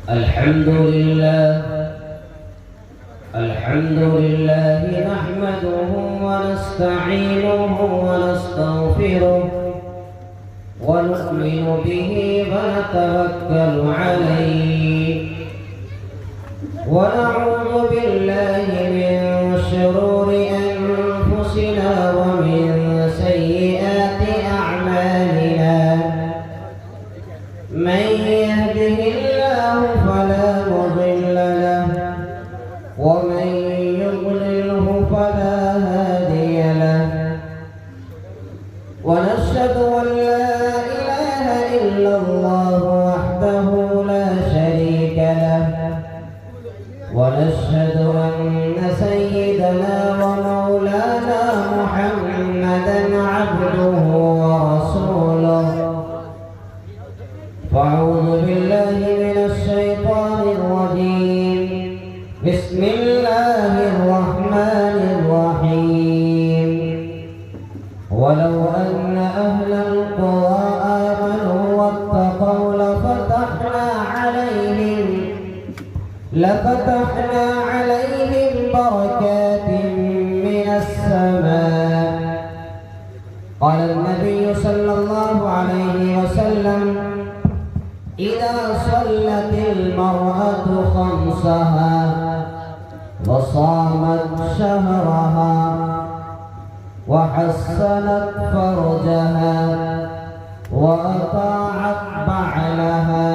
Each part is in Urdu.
الحمد لله نحمده ونستعينه ونستغفره ونؤمن به ونتوكل عليه ونعوذ بالله من شرور أنفسنا ومن سيئات أعمالنا من يهده الله فلا مضل له ومن يضلله فلا هادي له ونشهد أن لا إله إلا الله وحده لا شريك له ونشهد أن سيدنا ومولانا محمدا عبده ورسوله فأعوذ بالله من الشيطان الرجيم بسم الله الرحمن الرحيم ولو أن أهل القرى آمنوا واتقوا لفتحنا عليهم بركات من السماء قال النبي صلى الله عليه وسلم إذا صلت المرأة خمسها وصامت شهرها وحسنت فرجها وأطاعت بعلها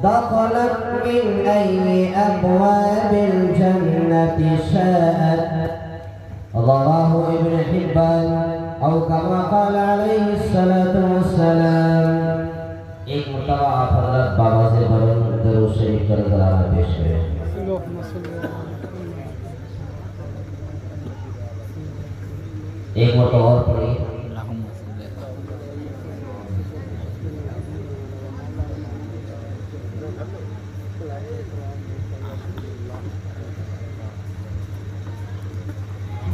دخلت من أي أبواب الجنة شاءت رواه ابن حبان أو كما قال عليه الصلاة والسلام. ایک مرتبہ آپ حضرت بابا سے بلند درود شریف کر سلام پیش کریں. ایک مرتبہ اور پڑھیے.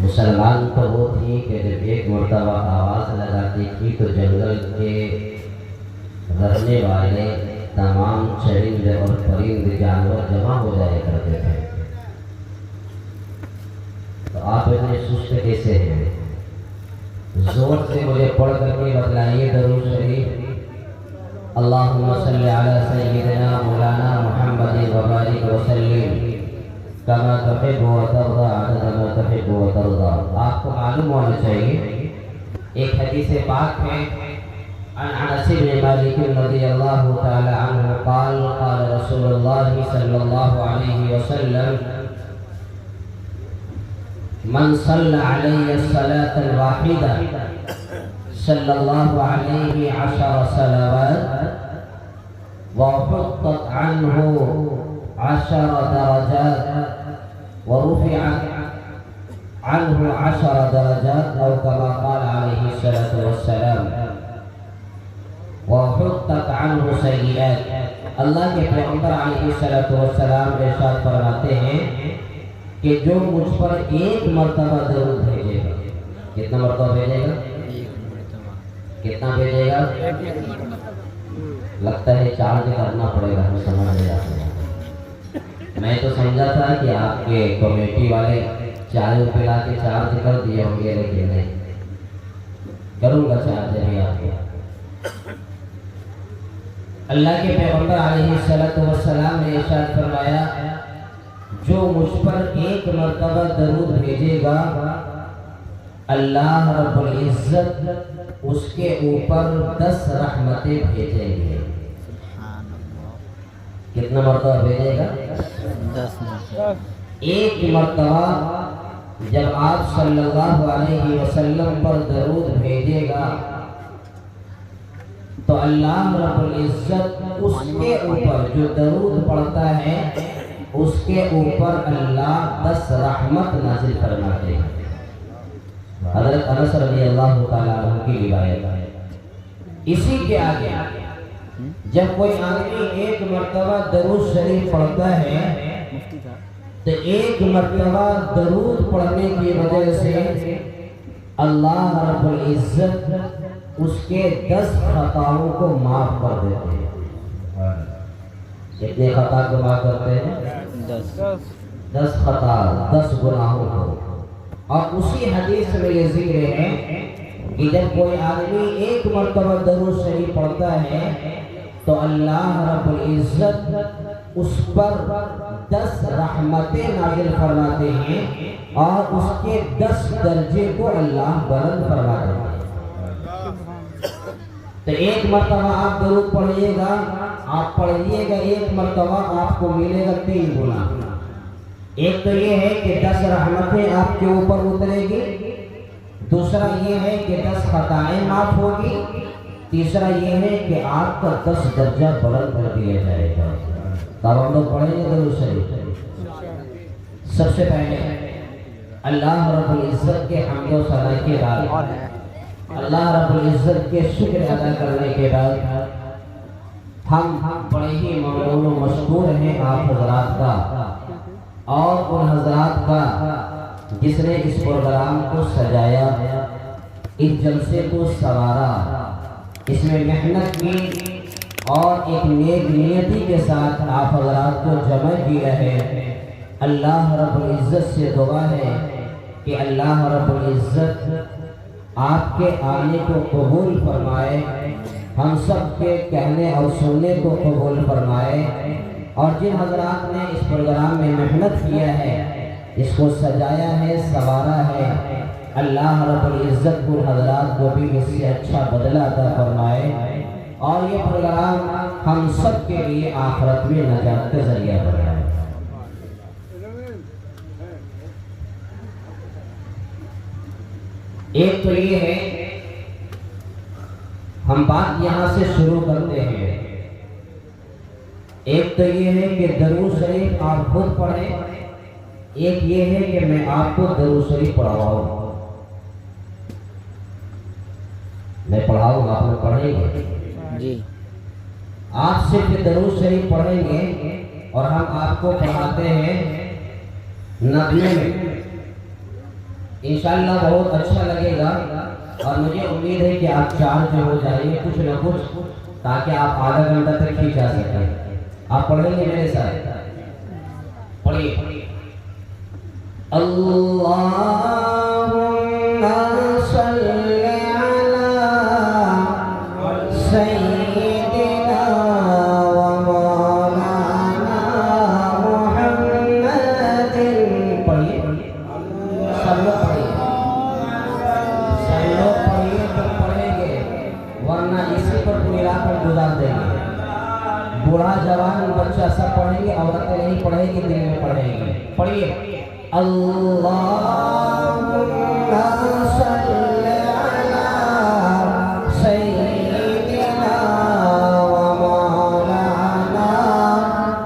مسلمان تو وہ تھی کہ جب ایک مرتبہ آواز لگاتی تھی تو جنگل کے رہنے والے تمام چرند اور پرند جانور جمع ہو جایا کرتے تھے. تو آپ اتنے سست کیسے ہیں؟ زور سے مجھے پڑھ کر کے بتلائیے درود شریف. اللہم صلی علی سیدنا مولانا محمد وبارک وسلم کما تحب و ترضى عدد ما تحب و ترضى. آپ کو معلوم ہونا چاہیے ایک حدیث پاک میں عن انس بن مالک رضی اللہ تعالی عنہ قال قال رسول اللہ صلی اللہ علیہ وسلم من صلى علي الصلاة الواحدة صلى الله عليه 10 صلوات وحطت عنه 10 درجات ورفعت عنه 10 درجات أو كما قال عليه الصلاة والسلام وحطت عنه سيئات. اللہ کے پیغمبر علیہ الصلاۃ والسلام ارشاد فرماتے ہیں کہ جو مجھ پر ایک مرتبہ درود بھیجے گا. کتنا مرتبہ بھیجے گا؟ کتنا بھیجے گا؟ لگتا ہے چارج کرنا پڑے گا. ہم سمجھ نہیں آتے. میں تو سمجھا تھا کہ آپ کے کمیٹی والے چائے پلا کے چارج کر دیے ہوں گے, لیکن نہیں. کروں گا چارج بھی آپ کو. اللہ کے پیغمبر علیہ السلام نے ارشاد فرمایا جو مجھ پر ایک مرتبہ درود بھیجے گا اللہ رب العزت اس کے اوپر 10 رحمتیں بھیجیں گے. کتنا مرتبہ بھیجے گا؟ 10 مرتبہ. ایک مرتبہ جب آپ صلی اللہ علیہ وسلم پر درود بھیجے گا تو اللہ رب العزت اس کے اوپر جو درود پڑھتا ہے اس کے اوپر اللہ 10 رحمت نازل فرماتے ہیں. حضرت انس رضی اللہ تعالیٰ عنہ کی روایت ہے. اسی کے آگے جب کوئی آدمی ایک مرتبہ درود شریف پڑھتا ہے تو ایک مرتبہ درود پڑھنے کی وجہ سے اللہ رب العزت اس کے 10 خطاؤں کو معاف کر دیتے ہیں. کتنے خطا کو معاف کرتے ہیں؟ 10 خطا، 10 گناہوں کو۔ اور اسی حدیث میں یہ ذکر ہے کہ جب کوئی آدمی ایک مرتبہ درود شریف پڑھتا ہے تو اللہ رب العزت اس پر 10 رحمتیں نازل فرماتے ہیں اور اس کے 10 درجے کو اللہ بلند فرما دیتے ہیں۔ تو ایک مرتبہ آپ درود پڑھیے گا، آپ پڑھیے گا ایک مرتبہ، آپ کو ملے گا 3 گنا۔ ایک تو یہ ہے کہ 10 رحمتیں آپ کے اوپر اترے گی، دوسرا یہ ہے کہ 10 خطائیں معاف ہوگی، تیسرا یہ ہے کہ آپ کا 10 درجہ بلند کر دیا جائے گا۔ تب ہم لوگ پڑھیں گے درود شریف۔ سب سے پہلے اللہ رب العزت کے حمد و ثنا کے بعد، اللہ رب العزت کے شکر ادا کرنے کے بعد ہم بڑے ہی ممنون و مشکور ہیں آپ حضرات کا اور ان حضرات کا جس نے اس پروگرام کو سجایا، اس جلسے کو سنوارا، اس میں محنت کی اور ایک نیک نیتی کے ساتھ آپ حضرات کو جمع کیا ہے۔ اللہ رب العزت سے دعا ہے کہ اللہ رب العزت آپ کے آنے کو قبول فرمائے، ہم سب کے کہنے اور سننے کو قبول فرمائے، اور جن حضرات نے اس پروگرام میں محنت کیا ہے، اس کو سجایا ہے، سنوارا ہے، اللہ رب العزت کو حضرات کو بھی اس سے اچھا بدلہ عطا فرمائے، اور یہ پروگرام ہم سب کے لیے آخرت میں نجات کا ذریعہ بنائے۔ ایک تو یہ ہے، ہم بات یہاں سے شروع کرتے ہیں، ایک تو یہ ہے کہ درود شریف آپ خود پڑھیں، ایک یہ ہے کہ میں آپ کو درود شریف پڑھاؤں، میں پڑھاؤں گا، آپ لوگ پڑھیں گے جی۔ آپ صرف درود شریف پڑھیں گے اور ہم آپ کو پڑھاتے ہیں نغمے میں، انشاءاللہ بہت اچھا لگے گا، اور مجھے امید ہے کہ آپ چارج ہو جائیں گے کچھ نہ کچھ، تاکہ آپ آدھا گھنٹہ تک کھینچا سکیں۔ آپ پڑھیں گے میرے ساتھ؟ پڑھیے۔ اللہم صلی علی سیدنا و مولانا محمد۔ پڑھیے، سب لوگ پڑھیے، سب لوگ پڑھیے تو پڑھیں گے، ورنہ اسی پر پوری رات پر گزار دیں گے۔ بوڑھا جوان بچہ سب پڑھیں گے، عورتیں نہیں پڑھیں گی، دل میں پڑھیں گے۔ پڑھیے۔ اللہم صلی علی سیدنا و مولانا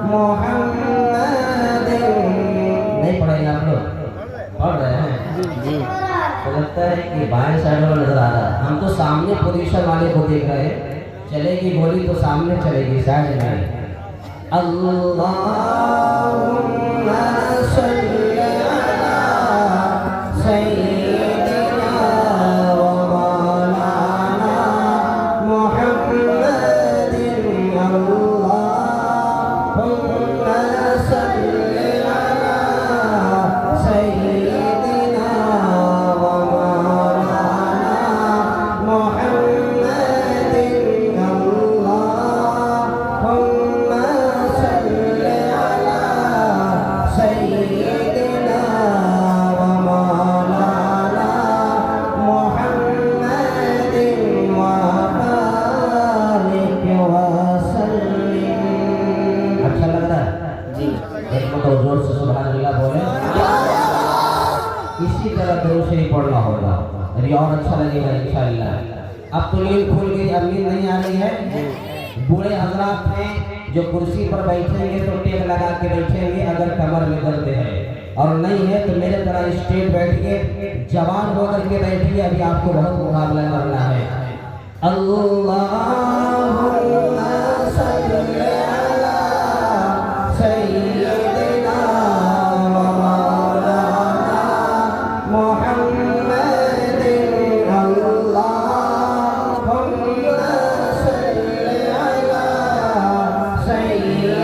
محمد۔ نہیں پڑھیں گے آپ لوگ؟ پڑھ رہے ہیں جی۔ تو لگتا ہے کہ بائیں سائڈ میں نظر آ رہا ہے، ہم تو سامنے پوزیشن والے کو دیکھ رہے ہیں، چلے گی گولی تو سامنے چلے گی، سائڈ میں۔ اللہم صلی علی سیدنا و مولانا محمد۔ اللہم صلی علی سیدنا و مولانا محمد۔ اچھا لگ رہا ہے جی؟ ایک مرتبہ زور سے سبحان اللہ بولیں۔ اسی طرح درود شریف پڑھنا ہوگا، اور اچھا لگے گا انشاءاللہ۔ اب تو نیند کھل گئی، اب نیند نہیں آ رہی ہے۔ بوڑھے حضرات ہیں جو کرسی پر بیٹھیں گے تو ٹیک لگا کے بیٹھیں گے اگر کمر میں درد ہے، اور نہیں ہے تو میرے طرح اسٹیٹ بیٹھیے، جوان ہو کر کے بیٹھیے، ابھی آپ کو بہت مقابلہ کرنا ہے۔ اللہم صلی علی سیدنا و مولانا محمد۔ اللہم صلی علی سیدنا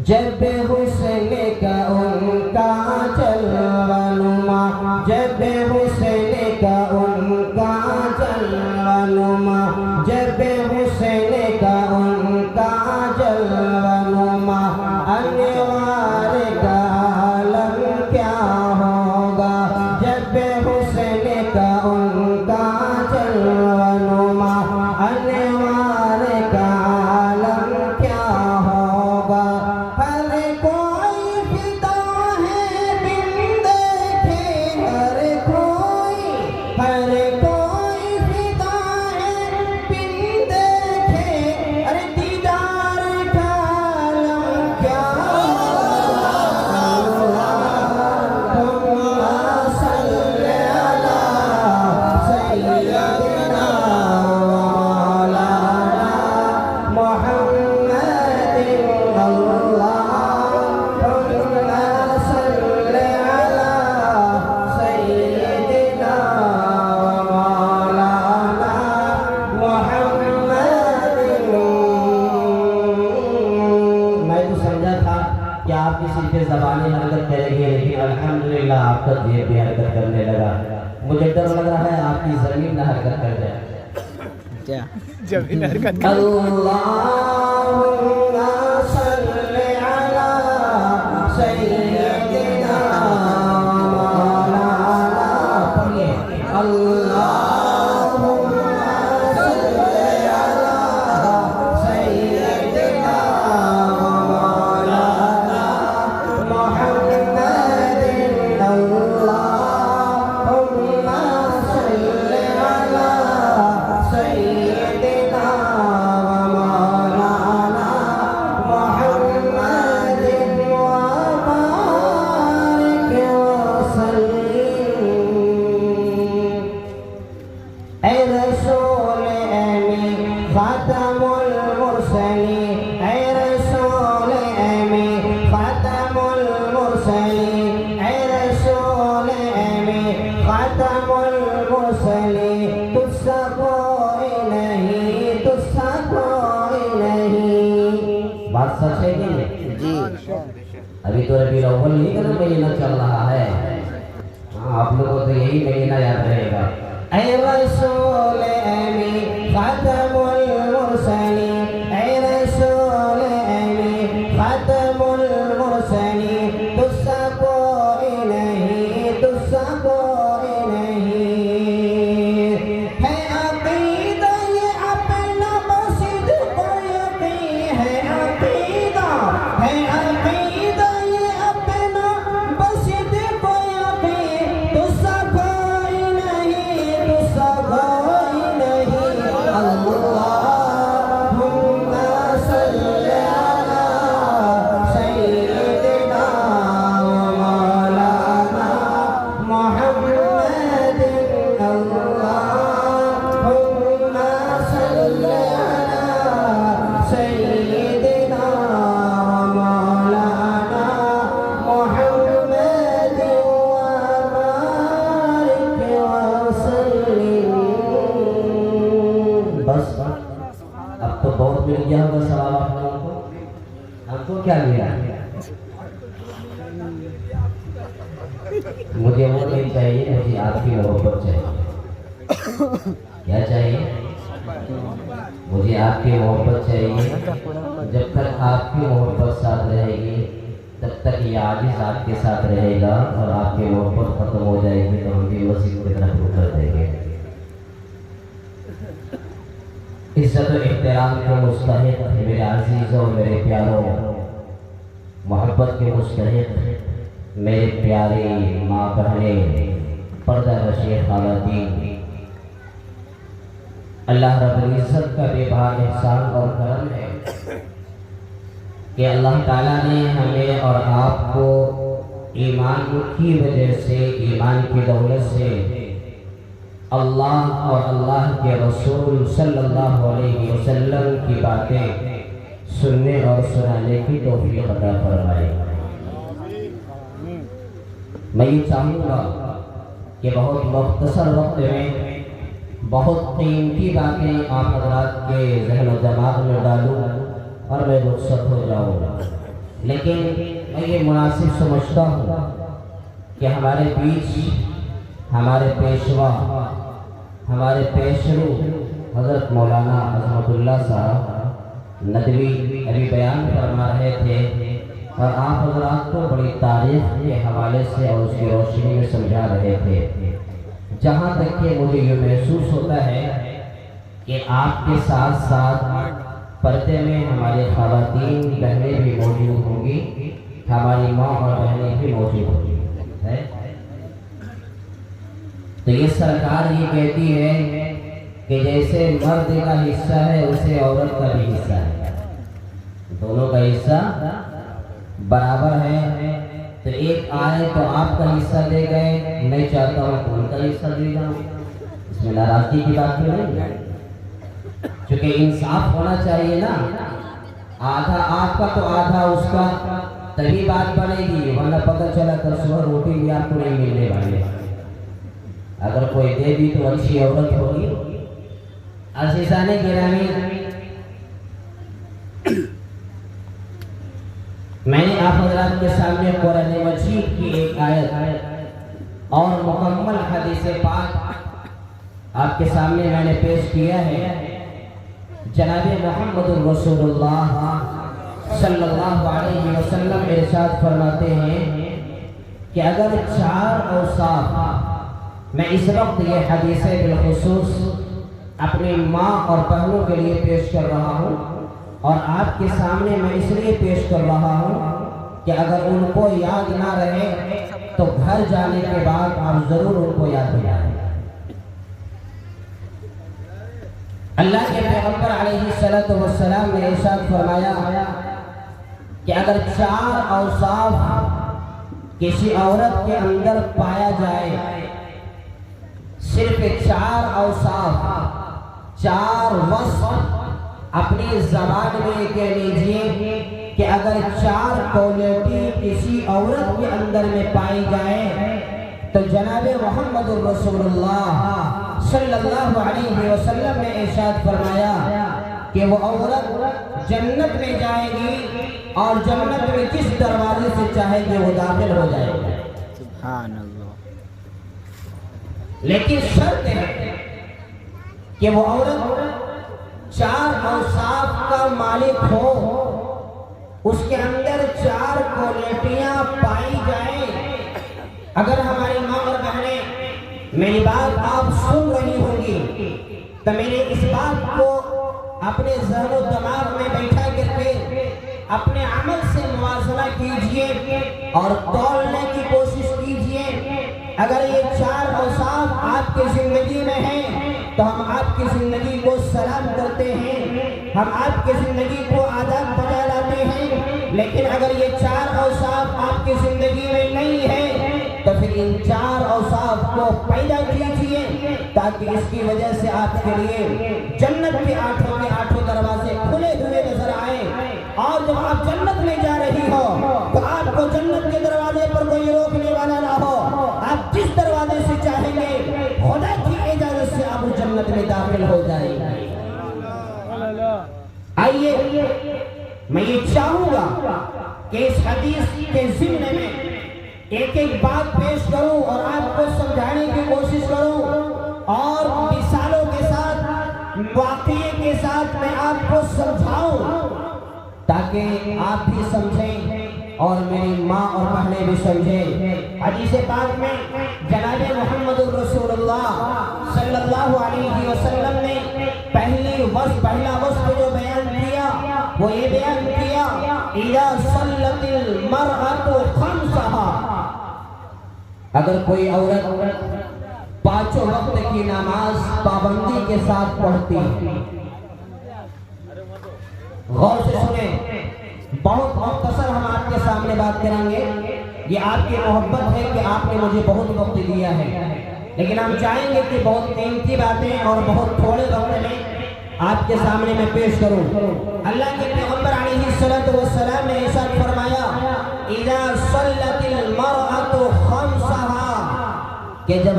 جب حسن کا ان کا جلوہ نما، جب حسن کا ان کا جلوہ نما، جب حسن کا ان کا جلوہ نما، انوار کا عالم کیا ہوگا، جب حسن کا ان کا جلوہ نما، انوار کا عالم کیا ہوگا۔ زبانی حرکت کرے گی، لیکن الحمدللہ آپ کا دیر بھی حرکت کرنے لگا۔ مجھے ڈر لگ رہا ہے آپ کی زمین نہ حرکت کر جائے۔ زمین حرکت کر اللہم صلی علی سیدنا مولانا، پڑھئے اللہم خاتم المرسلین، اے رسول امین خاتم المرسلین، اے رسول امین خاتم المرسلین، تجھ سا کوئی نہیں، تجھ سا کوئی نہیں۔ بات سچ ہے کہ نہیں؟ جی ابھی تو ربیع الاول نہیں کا مہینہ چل رہا ہے، آپ لوگوں کو تو یہی مہینہ یاد رہے گا۔ اے رسول امین خاتم المرسلین، اے رسول امین خاتم المرسلین، تجھ سا کوئی نہیں، تجھ سا کوئی نہیں۔ ہے عقیدہ یہ اپنا مسجد کو یقین، ہے عقیدہ، ہے عقیدہ یہ اپنا مسجد کو یقین، تجھ سا کوئی نہیں، تجھ سا کوئی نہیں۔ اللہم صلی علی سیدنا مولانا محمد، اللہم صلی علی سیدنا مولانا محمد وبارک وسلم۔ بس اب تو بہت مل گیا ہوگا ثواب آپ لوگوں کو، ہم کو کیا ملا؟ مجھے وہ نہیں چاہیے، مجھے آپ کی محبت چاہیے۔ کیا چاہیے؟ مجھے آپ کی محبت چاہیے۔ جب تک آپ کی محبت ساتھ رہے گی تب تک یہ عاجز آپ کے ساتھ رہے گا، اور آپ کی محبت ختم ہو جائے گی تو ہم بھی وسیع کی طرف رخ کر دیں گے۔ عزت و احترام کے مستحق میرے عزیزوں، میرے پیاروں، محبت کے مستحق میرے پیارے ماں بہنیں، پردہ نشین خواتین، اللہ رب العزت کا بے پناہ احسان اور کرم ہے کہ اللہ تعالیٰ نے ہمیں اور آپ کو ایمان کی وجہ سے، ایمان کی دولت سے اللہ اور اللہ کے رسول صلی اللہ علیہ وسلم کی باتیں سننے اور سنانے کی توفیق عطا فرمائے۔ میں یہ چاہوں گا کہ بہت مختصر وقت میں بہت قیمتی باتیں آپ حضرات کے ذہن و دماغ میں ڈالوں اور میں رخصت ہو جاؤں گا، لیکن میں یہ مناسب سمجھتا ہوں کہ ہمارے بیچ ہمارے پیشوا، ہمارے پیشرو حضرت مولانا عظمت اللہ صاحب ندوی ابھی بیان فرما رہے تھے اور آپ حضرات کو بڑی تاریخ کے حوالے سے اور اس کی روشنی میں سمجھا رہے تھے۔ جہاں تک کہ مجھے یہ محسوس ہوتا ہے کہ آپ کے ساتھ ساتھ پردے میں ہماری خواتین بہنیں بھی موجود ہوں گی، ہماری ماں اور بہنیں بھی موجود ہوں گی۔ تو یہ سرکار یہ کہتی ہے کہ جیسے مرد کا حصہ ہے اسے عورت کا بھی حصہ ہے، دونوں کا حصہ برابر ہے۔ تو ایک آئے تو آپ کا حصہ لے گئے، میں چاہتا ہوں کہ ان کا حصہ لے جاؤں، اس میں ناراضگی کی بات نہیں ہے، چونکہ انصاف ہونا چاہیے نا، آدھا آپ کا تو آدھا اس کا، تبھی بات بنے گی، ورنہ پتہ چلا کر صبح روٹی بھی آپ کو نہیں ملنے والے۔ اگر کوئی دے دی تو اچھی عورت ہوگی۔ عزیزان گرامی، میں نے آپ حضرات کے سامنے قرآن مجید کی ایک آیت اور مکمل حدیث پاک آپ کے سامنے میں نے پیش کیا ہے۔ جناب محمد رسول اللہ صلی اللہ علیہ وسلم ارشاد فرماتے ہیں کہ اگر چار اوصاف، میں اس وقت یہ حدیثیں بالخصوص اپنی ماں اور بہنوں کے لیے پیش کر رہا ہوں اور آپ کے سامنے میں اس لیے پیش کر رہا ہوں کہ اگر ان کو یاد نہ رہے تو گھر جانے کے بعد آپ ضرور ان کو یاد دلائیں۔ اللہ کے پیغمبر علیہ السلام نے ارشاد فرمایا کہ اگر چار اوصاف کسی عورت کے اندر پایا جائے، صرف چار اوصاف، چار وصف اپنی زبان میں کہہ لیجئے کہ اگر چار کوالٹی کسی عورت کے اندر میں پائی جائے تو جناب محمد رسول اللہ صلی اللہ علیہ وسلم نے ارشاد فرمایا کہ وہ عورت جنت میں جائے گی اور جنت میں جس دروازے سے چاہے گی وہ داخل ہو جائے گی۔ سبحان اللہ۔ لیکن شرط ہے کہ وہ عورت چار اوصاف کا مالک ہو، اس کے اندر چار کوالٹیاں پائی جائیں۔ اگر ہماری ماں اور بہنیں میری بات آپ سن رہی ہوں گی تو میرے اس بات کو اپنے ذہن و دماغ میں بیٹھا کر کے اپنے عمل سے موازنہ کیجئے اور تولنے کی کوشش کیجئے۔ اگر یہ چار اوصاف آپ کی زندگی میں ہیں تو ہم آپ کی زندگی کو سلام کرتے ہیں، ہم آپ کی زندگی کو آداب بجا لاتے ہیں۔ لیکن اگر یہ چار اوصاف آپ کی زندگی میں نہیں ہے تو پھر ان چار اوصاف کو پیدا کیجئے تاکہ اس کی وجہ سے آپ کے لیے جنت کے آٹھوں دروازے کھلے ہوئے نظر آئیں، اور جب آپ جنت میں جا رہی ہو تو آپ کو جنت کے دروازے پر کوئی روکنے والا نہ ہو، آپ جس دروازے سے چاہیں گے خدا کی اجازت سے آپ جنت میں داخل ہو جائیں گے۔ آئیے میں یہ چاہوں گا کہ اس حدیث کے ضمن میں ایک ایک بات پیش کروں اور آپ کو سمجھانے کی کوشش کروں اور مثالوں کے ساتھ، واقعے کے ساتھ میں آپ کو سمجھاؤں تاکہ آپ بھی سمجھیں اور میری ماں اور بہنیں بھی سمجھیں۔ حدیث پاک میں جناب محمد رسول اللہ صلی اللہ علیہ وسلم نے پہلا وصف جو بیان کیا وہ یہ بیان کیا اذا صلت المرأة خمسها، اگر کوئی عورت پانچوں وقت کی نماز پابندی کے ساتھ پڑھتی، غور سے سنیں، بہت مختصر ہم آپ کے سامنے بات کریں گے. یہ آپ کی محبت ہے کہ آپ نے مجھے بہت وقت دیا ہے، لیکن ہم چاہیں گے کہ بہت قیمتی باتیں اور بہت تھوڑے وقت میں آپ کے سامنے میں پیش کروں. اللہ کے پیغمبر علیہ الصلوۃ والسلام نے ارشاد فرمایا اذا صلت المرأة خمسها، کہ جب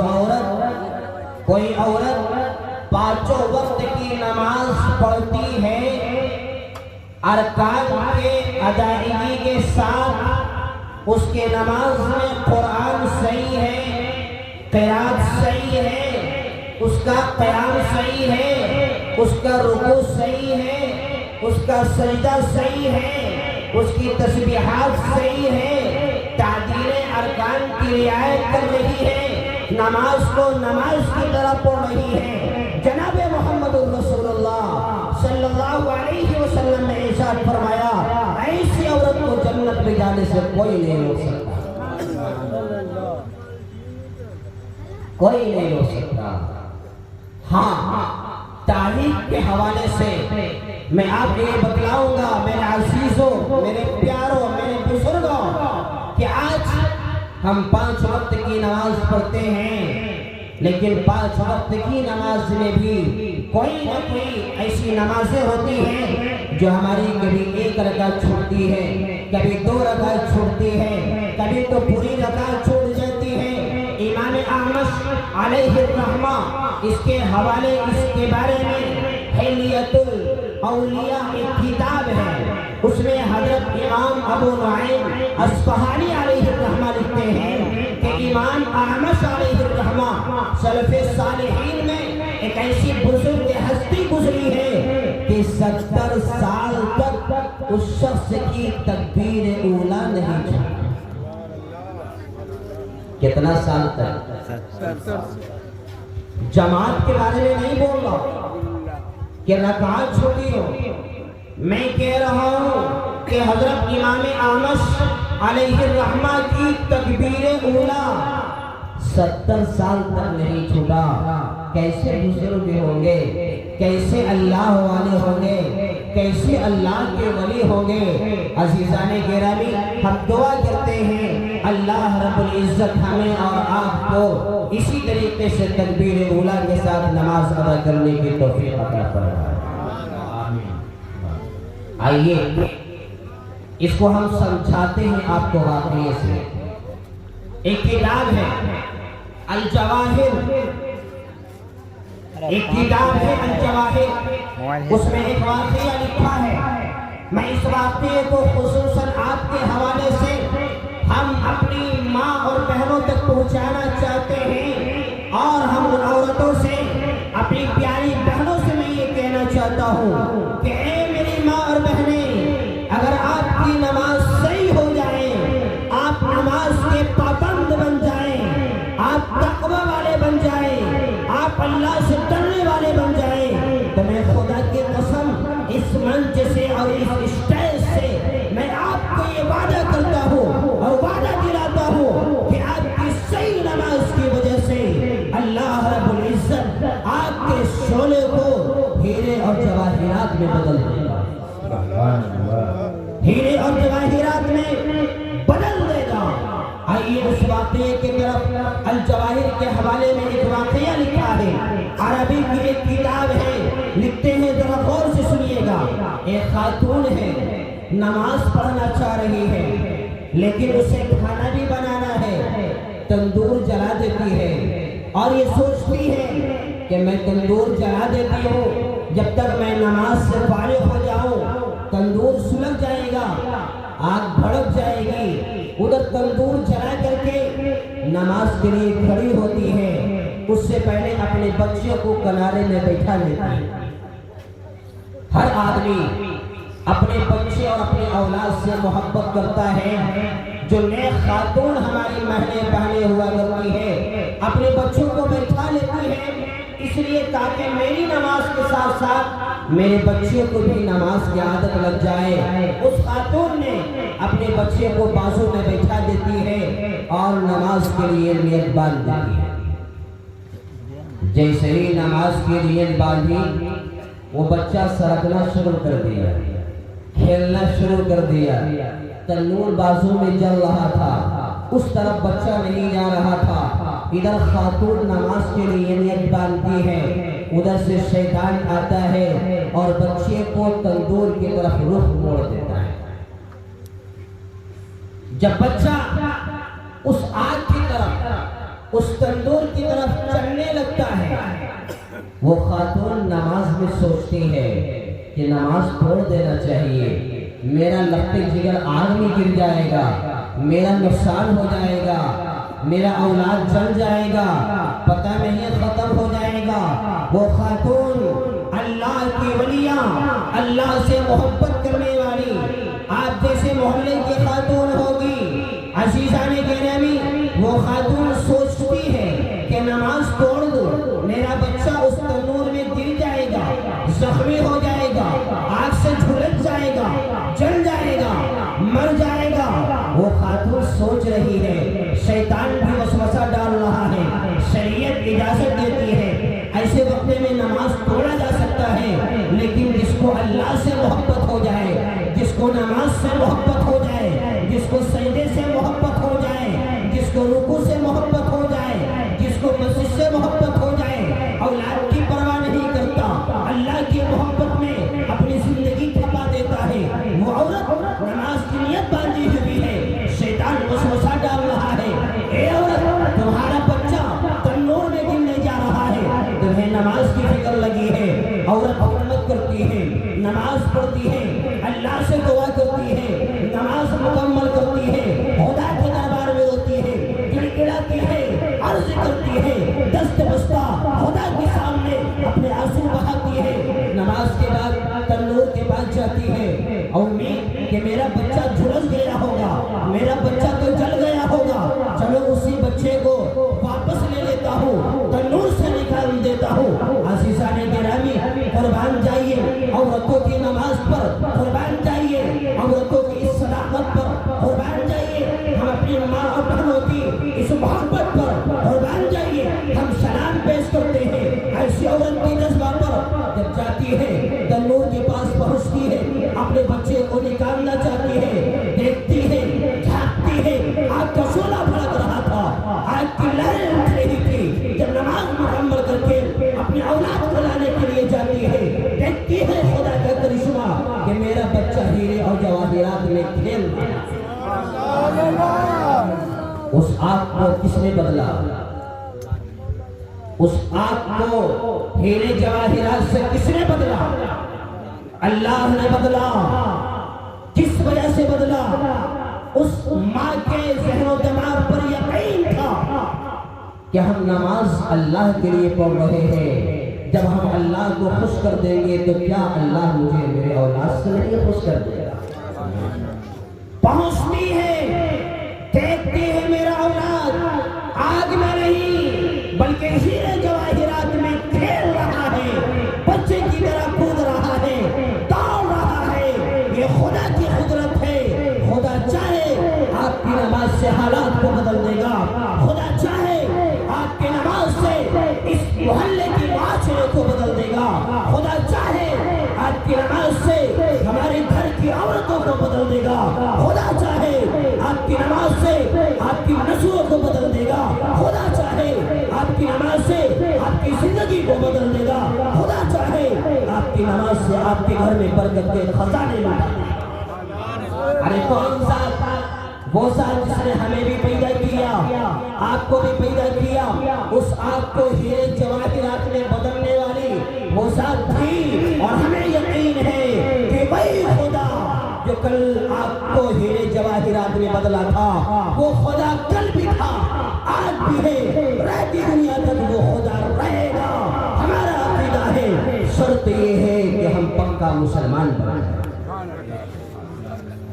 کوئی عورت پانچوں وقت کی نماز پڑھتی ہے ارکان کے ادائیگی کے ساتھ، اس کے نماز میں قرآن صحیح ہے، قرات صحیح ہے، اس کا قیام صحیح ہے، اس کا رکوع صحیح ہے، اس کا سجدہ صحیح ہے، اس کی تسبیحات صحیح ہے، تعدیل ارکان کی رعایت کر رہی ہے، نماز کو نماز کی طرح پڑھ رہی ہے، جناب محمد رسول اللہ صلی اللہ علیہ وسلم نے ارشاد فرمایا ایسی عورت کو جنت میں جانے سے کوئی نہیں روک سکتا، کوئی نہیں روک سکتا. ہاں، تاریخ کے حوالے سے میں آپ کو یہ بتلاؤں گا میرے عزیزوں، میرے پیاروں، میرے بزرگوں، کہ آج ہم 5 وقت کی نماز پڑھتے ہیں، لیکن 5 وقت کی نماز میں بھی کوئی نہ کوئی ایسی نمازیں ہوتی ہیں جو ہماری کبھی 1 رکعت چھوٹتی ہے، کبھی 2 رکعت چھوٹتی ہے، کبھی تو پوری رکعت چھوٹ جاتی ہے. امام اعمش علیہ الرحمہ اس کے حوالے اس کے بارے میں حلیۃ الاولیاء ایک کتاب ہے، اس میں حضرت امام ابو نعیم اصفہانی علیہ الرحمہ لکھتے ہیں کہ امام اعمش علیہ الرحمہ سلف صالحین میں ایک ایسی بزرگ ہستی گزری ہے کہ 70 سال تک اس شخص کی تکبیر اولیٰ نہیں چھوٹی. کتنا سال تک؟ جماعت کے بارے میں نہیں بول رہا کہ رکعت چھوٹی ہو، میں کہہ رہا ہوں کہ حضرت امام اعمش علیہ الرحمہ کی تکبیر اولیٰ 70 سال تک نہیں چھوٹا. کیسے بزرگ ہوں گے، کیسے اللہ والے ہوں گے، کیسے اللہ کے ولی ہوں گے. عزیزان گرامی، ہم دعا کرتے ہیں اللہ رب العزت ہمیں اور آپ کو اسی طریقے سے تکبیر اولیٰ کے ساتھ نماز ادا کرنے کی توفیق عطا فرمائے. آئیے اس کو ہم سمجھاتے ہیں آپ کو واقعے سے. ایک کتاب ہے الجواہر، ایک کتاب ہے الجواہر، اس میں ایک واقعہ لکھا ہے. میں اس واقعے کو خصوصاً آپ کے حوالے سے ہم اپنی ماں اور بہنوں تک پہنچانا چاہتے ہیں، اور ہم ان عورتوں سے، اپنی پیاری بہنوں سے میں یہ کہنا چاہتا ہوں کہ اے میری ماں اور بہنیں، اگر آپ کی نماز صحیح ہو جائے، آپ نماز کے پابند بن جائیں، آپ تقوی والے بن جائیں، آپ اللہ سے ڈرنے والے بن جائیں، تو میں خدا کی قسم اس منچ سے اور اس اسٹیج سے میں آپ کو یہ وعدہ کرتا ہوں اور وعدہ دلاتا ہوں کہ آپ کی صحیح نماز کی وجہ سے اللہ رب العزت آپ کے شعلے کو ہیرے اور جواہرات میں بدل دے گا، ہیرے اور جواہرات میں بدل دے گا. آئیے اس واقعے کے طرف. الجواہر کے حوالے میں ایک واقعہ لکھا ہے، عربی کی ایک کتاب ہے، لکھتے ہیں، ذرا غور سے سنیے گا. ایک خاتون ہے، نماز پڑھنا چاہ رہی ہے، لیکن اسے کھانا بھی بنانا ہے. تندور جلا دیتی ہے اور یہ سوچتی ہے کہ میں تندور جلا دیتی ہوں، جب تک میں نماز سے فارغ ہو جاؤں تندور سلگ جائے گا، آگ بھڑک جائے گی. ادھر تندور جلا کر کے نماز کے لیے کھڑی ہوتی ہے، اس سے پہلے اپنے بچوں کو کنارے میں بیٹھا لیتی ہے. ہر آدمی اپنے بچے اور اپنے اولاد سے محبت کرتا ہے. جو نیک خاتون ہماری بہنیں ہوا کرتی ہے، اپنے بچوں کو بیٹھا لیتی ہے، اس لیے تاکہ میری نماز کے ساتھ ساتھ میرے بچے کو بھی نماز کی عادت لگ جائے. اس خاتون نے اپنے بچے کو بازو میں بیٹھا دیتی ہے اور نماز کے لیے نیت باندھ دیتی ہے. جیسے ہی نماز کی نیت باندھی، وہ بچہ سرکنا شروع کر دیا. کھیلنا شروع کر دیا، تنور بازو میں جل رہا تھا، اس طرف بچہ نہیں جا رہا تھا، ادھر خاتون نماز کے لیے نیت باندھتی ہے، ادھر سے شیطان آتا ہے اور بچے کو تندور کی طرف رخ موڑ دیتا ہے۔ جب بچہ اس آگ کی طرف، اس تندور کی طرف چلنے لگتا ہے، وہ خاتون نماز میں سوچتی ہے کہ نماز چھوڑ دینا چاہیے، میرا لخت جگر آگ میں گر جائے گا، میرا نقصان ہو جائے گا، میرا اولاد جل جائے گا، پتہ نہیں ختم ہو جائے گا۔ وہ خاتون اللہ کی ولیاں، اللہ سے محبت کرنے والی، آپ جیسے محلے کی خاتون ہوگی، عزیزان گرامی، وہ خاتون سوچتی ہے کہ نماز توڑ دو، میرا بچہ اس تنور میں گر جائے گا، زخمی ہو جائے گا، آگ سے جھلس جائے گا، جل جائے گا، مر جائے گا۔ وہ خاتون سوچ رہی ہے، شیطان بھی وسوسہ ڈال رہا ہے، شریعت اجازت دیتی ہے ایسے وقت میں نماز توڑا جا سکتا ہے، لیکن جس کو اللہ سے محبت ہو جائے، جس کو نماز سے محبت ہو جائے، جس کو سجدے سے محبت ہو جائے، جس کو رکوع سے محبت ہو جائے، جس کو مسجد سے محبت ہو جائے، اولاد کی پرواہ نہیں کرتا، اللہ کی محبت میں اپنی زندگی کھپا دیتا ہے، وہ عورت نماز کی نیت باندھی ہوئی ہے، شیطان وسوسہ ڈال رہا ہے، اے عورت تمہارا بچہ تنور میں گرنے جا رہا ہے، تمہیں نماز کی فکر لگی ہے، عورت حکومت کرتی ہے، نماز پڑھتی ہے، اللہ سے دعا کرتی ہے، نماز مکمل کرتی ہے، خدا کے دربار میں روتی ہے، گڑگڑاتی ہے، عرض کرتی ہے، دست بستہ خدا کے سامنے اپنے آنسو بہاتی ہے، نماز کے بعد تنور کے پاس جاتی ہے، امید کہ میرا بچہ جھلس گیا ہوگا، میرا بچہ تو جل گیا ہوگا، چلو اسی بچے کو واپس لے لیتا ہوں، تنور سے نکال دیتا ہوں۔ عزیزان گرامی، قربان جائیے عورتوں کی نماز پر، قربان جائیے عورتوں کی اس صداقت پر، قربان جائیے ہم اپنی ماں اور بہنوں کی اس محبت پر، قربان جائیے ہم سلام پیش کرتے ہیں ایسی عورت کی جذبہ پر، جب جاتی ہے تنور کے پاس پہنچتی ہے، اپنے بچے کو نکالنا چاہتی ہے، دیکھتی ہے، جھانکتی ہے، آگ کا شعلہ بھڑک رہا تھا، آگ کی لہریں اٹھ رہی تھی، جب نماز مکمل کر کے اپنی اولاد کو لانے کے لیے جاتی ہے، دیکھتی ہے خدا کا کرشمہ کہ میرا بچہ ہیرے اور جواہرات میں کھیل رہا ہے۔ اس آگ کو کس نے بدلا؟ اس آگ کو ہیرے جواہرات سے کس نے بدلا؟ اللہ نے بدلا۔ کس وجہ سے بدلا؟ اس ماں کے ذہن و دماغ پر یقین تھا کہ ہم نماز اللہ کے لیے پڑھ رہے ہیں، جب ہم اللہ کو خوش کر دیں گے تو کیا اللہ مجھے میرے اولاد سے نہیں خوش کر دے گا؟ پہنچتی ہے، دیکھتی ہے میرا اولاد آگ میں نہیں بلکہ ہیرے جواہرات میں کھیل رہا ہے، بچے کی طرح کود رہا ہے، دوڑ رہا ہے، یہ خدا کی قدرت ہے۔ خدا چاہے آپ کی نماز سے حالات کو بدل دے گا، خدا چاہے آپ کی نماز سے اس محلے کی معاشرے کو بدل دے گا، خدا چاہے آپ کی نماز سے ہمارے گھر کی عورتوں کو بدل دے گا، خدا چاہے آپ کی نماز سے آپ کی نسلوں کو بدل دے گا، خدا چاہے آپ کی نماز سے آپ کی زندگی کو بدل دے گا، خدا چاہے آپ کی نماز سے آپ کے گھر میں برکت کے خزانے لوٹا دے گا۔ ارے کون ذات؟ وہ ذات جس نے ہمیں بھی پیدا کیا، آپ کو بھی پیدا کیا، اس آپ کو ہیرے جواہرات میں بدلنے والی وہ ذات تھی، اور ہمیں یقین ہے کہ وہی خدا جو کل آپ کو ہیرے جواہرات میں بدلا تھا، وہ خدا کل بھی تھا، آج بھی ہے، رہتی دنیا تک وہ خدا رہے گا۔ ہمارا عقیدہ ہے، شرط یہ ہے کہ ہم پکا مسلمان بن جائیں۔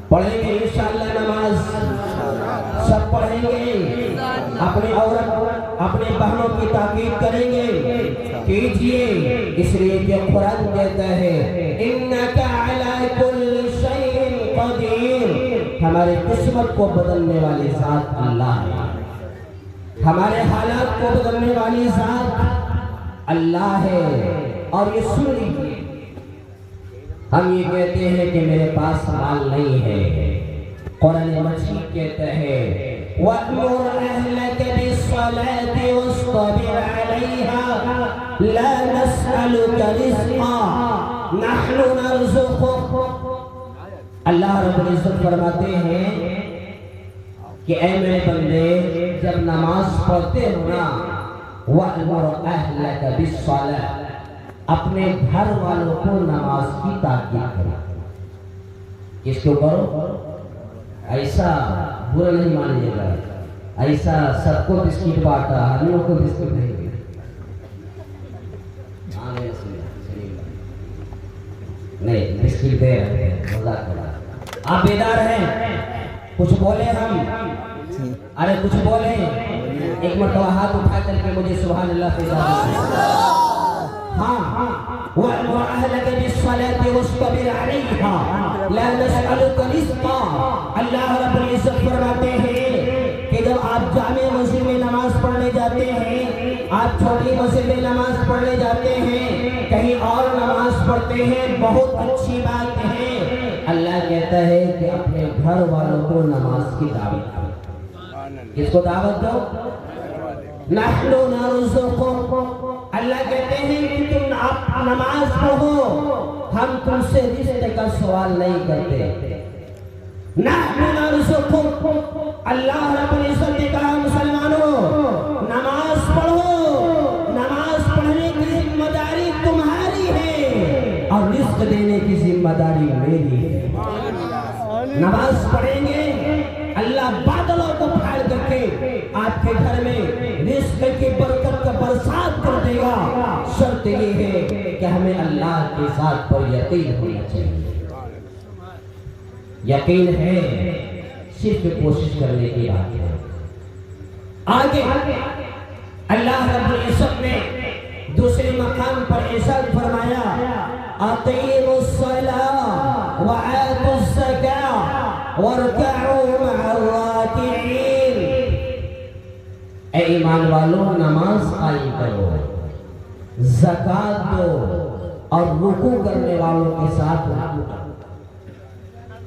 پڑھیں گے انشاءاللہ نماز، سب پڑھیں گے، اپنی عورت اپنے بہنوں کی تاکید کریں گے، کیجئے، اس لیے کہ قرآن کہتا ہے اِنَّكَ عَلَىٰ كُلِّ شَيْءٍ قَدِيرٌ، ہمارے قسمت کو بدلنے والی ذات اللہ ہے، ہمارے حالات کو بدلنے والی ذات اللہ ہے۔ اور یہ سن لیجیے، ہم یہ کہتے ہیں کہ میرے پاس مال نہیں ہے، قرآن مجید کہتا ہے وَأْمُرْ أَهْلَكَ بِالصَّلَاةِ وَاصْطَبِرْ عَلَيْهَا لَا نَسْأَلُكَ رِزْقًا نَحْنُ نَرْزُقُكَ۔ اللہ رب العزت فرماتے ہیں کہ اے میرے بندے جب نماز پڑھتے ہو نا وَأْمُرْ أَهْلَكَ بِالصَّلَاةِ اپنے گھر والوں کو نماز کی تاکید کرو۔ کس کو کرو؟ ایسا برا نہیں مانیے گا، ایسا سب کو بسکٹ بانٹا ہم کو بسکٹ نہیں دے۔ نہیں بسکٹ دے رہے ہیں، مذاق کر رہا ہے۔ آپ بیدار ہیں؟ کچھ بولے ہم؟ ارے کچھ بولے؟ ایک مرتبہ ہاتھ اٹھا کر کے مجھے سبحان اللہ سے ہاں وَأْمُرْ أَهْلَكَ بِالصَّلَاةِ وَاصْطَبِرْ عَلَيْهَا لَا نَسْأَلُكَ رِزْقًا۔ اللہ رب العزت فرماتے ہیں کہ جب آپ جامع مسجد میں نماز پڑھنے جاتے ہیں، آپ چھوٹی مسجد میں نماز پڑھنے جاتے ہیں، کہیں اور نماز پڑھتے ہیں، بہت اچھی بات ہے۔ اللہ کہتا ہے کہ اپنے گھر والوں کو نماز کی دعوت دو۔ کس کو دعوت دو؟ نحن نرزقک۔ اللہ کہتے ہیں کہ تم آپ نماز پڑھو، ہم تم سے رزق کا سوال نہیں کرتے۔ نحن نرزقک۔ اللہ رب العزت نے کہا مسلمانوں نماز پڑھو، نماز پڑھنے کی ذمہ داری تمہاری ہے اور رزق دینے کی ذمہ داری میری ہے۔ نماز پڑھیں گے اللہ بادلوں کو پھاڑ کر کے آپ کے گھر میں رزق کی برکت کا برسات کر دے گا۔ شرط یہ ہے کہ ہمیں اللہ کی ذات پر یقین ہونا چاہیے۔ یقین ہے صرف کوشش کرنے کی بات ہے۔ آگے اللہ رب العزت نے دوسرے مقام پر ارشاد فرمایا اقیموا الصلاۃ وآتوا الزکاۃ وارکعوا مع الراکعین۔ اے ایمان والو نماز قائم کرو، زکوٰۃ دو اور رکوع کرنے والوں کے ساتھ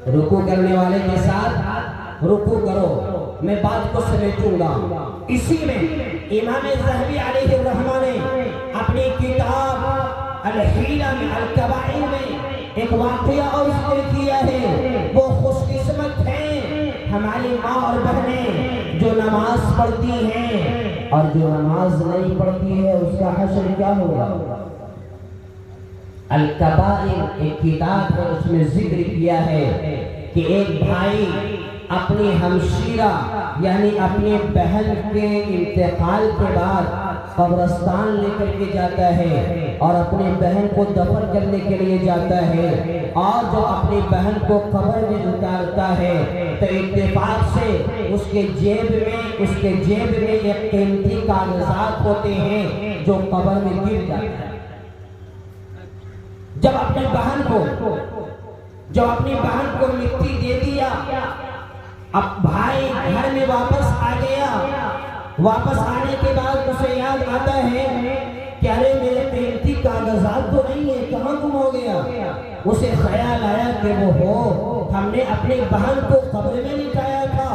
رکوع کرنے والے کے ساتھ رکوع کرو۔ میں بات کو سمیٹوں گا۔ اسی میں امام ذہبی علیہ الرحمہ نے اپنی کتاب الحیلہ میں الکبائر میں ایک واقعہ اور ذکر کیا ہے۔ وہ خوش قسمت ہیں ہماری ماں اور بہنیں جو نماز پڑھتی ہیں، اور جو نماز نہیں پڑھتی ہے اس کا حشر کیا ہوگا؟ الکبائر ایک کتاب ہے، اس میں ذکر کیا ہے کہ ایک بھائی اپنی ہمشیرہ یعنی اپنی بہن کے انتقال کے بعد قبرستان لے کر کے جاتا ہے اور اپنی بہن کو دفن کرنے کے لیے جاتا ہے، اور جو اپنی بہن کو قبر میں اتارتا ہے تو اتفاق سے اس کے جیب میں ایک قیمتی کاغذات ہوتے ہیں جو قبر میں گر جاتے ہیں۔ جب اپنی بہن کو مٹی دے دیا، اب بھائی گھر میں واپس آ گیا۔ واپس آنے کے بعد اسے یاد آتا ہے کہ ارے میرے قیمتی کاغذات تو نہیں ہے، کہاں گم ہو گیا؟ اسے خیال آیا کہ ہم نے اپنی بہن کو قبر میں لٹایا تھا،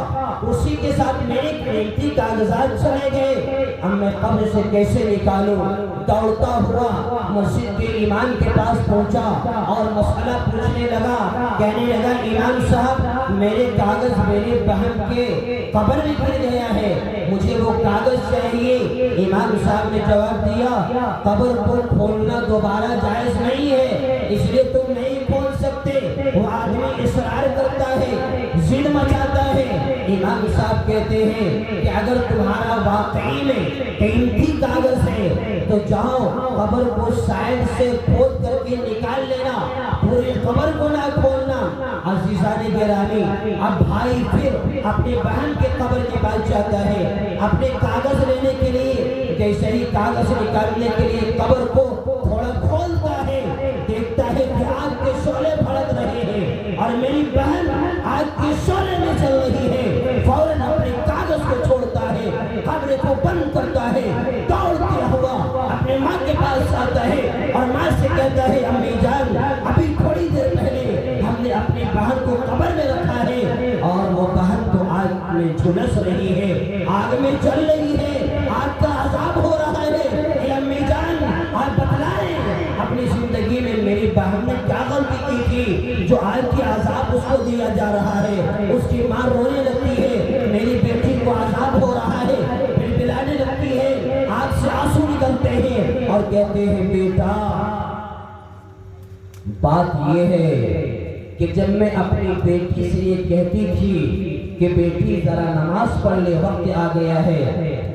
اسی کے ساتھ میرے قیمتی کاغذات چلے گئے، اب میں قبر سے کیسے نکالوں؟ دوڑتا ہوا مسجد کے امام کے پاس پہنچا اور مسئلہ پوچھنے لگا، کہنے لگا امام صاحب میرے کاغذ میری بہن کے قبر میں گر گیا ہے، مجھے وہ کاغذ چاہیے۔ امام صاحب نے جواب دیا قبر کو کھولنا دوبارہ جائز نہیں ہے، اس لیے تم نہیں کھول سکتے۔ وہ آدمی اصرار کرتا ہے، ضد مچاتا ہے۔ امام صاحب کہتے ہیں کہ اگر تمہارا واقعی میں قیمتی کاغذ ہے تو جاؤ قبر کو سائڈ سے کھود کر کے نکال لینا، پوری قبر کو نہ کھولنا۔ عزیزان گرامی، اب بھائی پھر اپنی بہن کے قبر کے پاس جاتا ہے اپنے کاغذ لینے کے لیے۔ جیسے ہی کاغذ نکالنے کے لیے قبر کو تھوڑا کھولتا ہے، دیکھتا ہے کہ آگ کے شعلے بھڑک رہے ہیں اور میری بہن آگ کے شعلے میں چل رہی ہے۔ فوراً اپنے کاغذ کو چھوڑتا ہے، قبر کو بند کرتا ہے، دوڑتا ہوا اپنے ماں کے پاس آتا ہے اور ماں سے کہتا ہے امی جان ابھی تھوڑی دیر میں جھلس رہی ہے، آگ میں جل رہی ہے، آگ کا عذاب ہو رہا ہے، اے امی جان آپ بتلائیں اپنی زندگی میں میری بہن نے کیا غلطی کی تھی جو آگ کی عذاب اس کو دیا جا رہا ہے۔ اس کی ماں رونے لگتی ہے، میری بیٹی کو عذاب ہو رہا ہے، بلبلانے لگتی ہے، آنکھ سے آنسو نکلتے ہیں اور کہتے ہیں بیٹا بات یہ ہے کہ جب میں اپنی بیٹی سے یہ کہتی تھی کہ بیٹی ذرا نماز پڑھ لے وقت آ گیا ہے،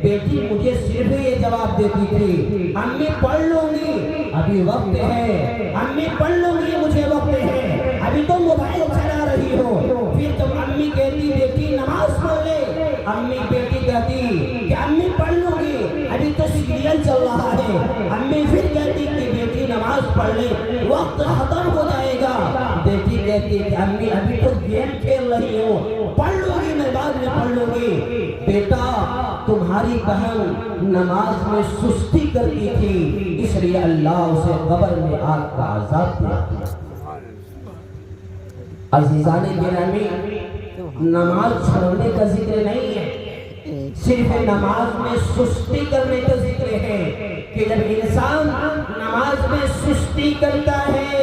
بیٹی مجھے صرف یہ جواب دیتی تھی امی پڑھ لوں گی ابھی وقت ہے، امی پڑھ لوں گی مجھے وقت ہے، ابھی تو موبائل چلا رہی ہو۔ پھر جب امی کہتی بیٹی نماز پڑھ لے، امی بیٹی کہتی کہ امی پڑھ لوں گی ابھی تو سیریل چل رہا ہے، امی پھر کہتی کہ بیٹی نماز پڑھ لے وقت ختم ہو جائے گا، بیٹی کہتی کہ امی ابھی تو گیم کھیل رہی ہوں، پڑھ لوں گی میں بعد میں پڑھ لوں گی۔ بیٹا تمہاری بہن نماز میں سستی کرتی تھی اس لیے اللہ اسے قبر میں آگ کا عذاب دیا۔ عزیزان گرامی نماز چھوڑنے کا ذکر نہیں ہے، صرف نماز میں سستی کرنے کا ذکر ہے کہ جب انسان نماز میں سستی کرتا ہے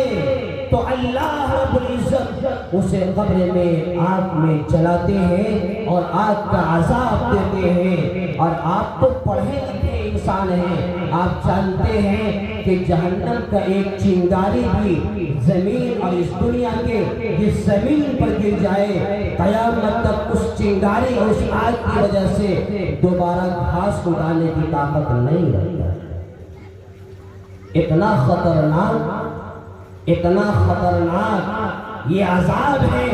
تو اللہ رب العزت اسے قبر میں آگ میں جلاتے ہیں اور آگ کا عذاب دیتے ہیں۔ اور آپ تو پڑھے لکھے انسان ہیں، آپ جانتے ہیں کہ جہنم کا ایک چنگاری بھی زمین اور اس دنیا کے جس زمین پر گر جائے قیامت تک اس چنگاری اور اس آگ کی وجہ سے دوبارہ گھاس اگانے کی طاقت نہیں رہتی۔ اتنا خطرناک یہ عذاب ہے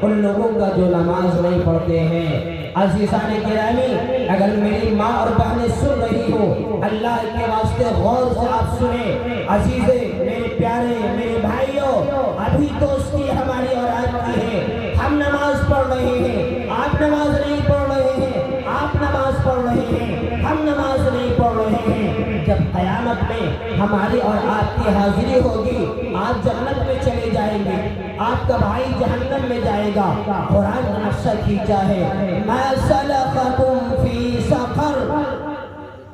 ان لوگوں کا جو نماز نہیں پڑھتے ہیں۔ عزیزان گرامی اگر میری ماں اور بہنیں سن رہی ہو اللہ کے واسطے غور سے آپ سنیں۔ عزیزے میرے پیارے میرے بھائیوں ابھی تو اس کی ہماری اولاد کی ہے، ہم نماز پڑھ رہے ہیں، آپ نماز نہیں پڑھ رہے ہیں، آپ نماز پڑھ رہے ہیں، ہم نماز نہیں پڑھ رہے ہیں۔ جب قیامت میں ہماری اور آپ کی حاضری ہوگی آپ جنت میں چلے جائیں گے، آپ کا بھائی جہنم میں جائے گا۔ قرآن کا نقشہ کھینچا ہے ما سلککم فی سقر،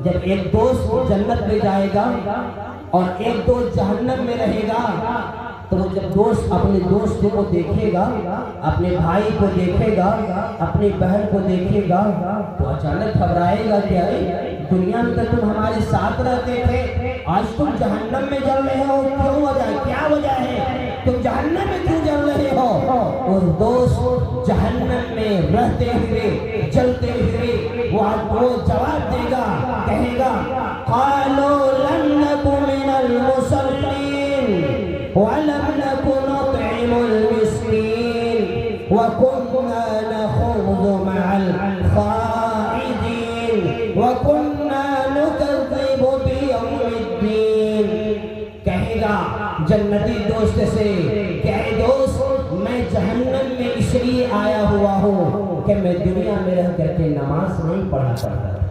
جب ایک دوست جنت میں جائے گا اور ایک دوست جہنم میں رہے گا تو جب دوست اپنے دوست کو دیکھے گا، اپنے بھائی کو دیکھے گا، اپنی بہن کو دیکھے گا تو اچانک گھبرائے گا کہ دنیا میں تم ہمارے ساتھ رہتے تھے، آج تم جہنم میں جل رہے ہو، کیوں وجہ ہے؟ کیا وجہ ہے؟ تم جہنم میں کیوں جل رہے ہو؟ اور دوست جہنم میں رہتے ہوئے جلتے ہوئے وہ جواب دے گا، کہے گا قالوا لم نک من المصلین وَلَمْ نَكُ نُطْعِمُ الْمِسْكِينَ وَكُنَّا نَخُوضُ مَعَ الْخَائِضِينَ وَكُنَّا نُكَذِّبُ بِيَوْمِ الدِّينِ۔ کہے گا جنتی دوست سے کہ اے دوست میں جہنم میں اس لیے آیا ہوا ہوں کہ میں دنیا میں رہ کر کے نماز نہیں پڑھا کرتا تھا،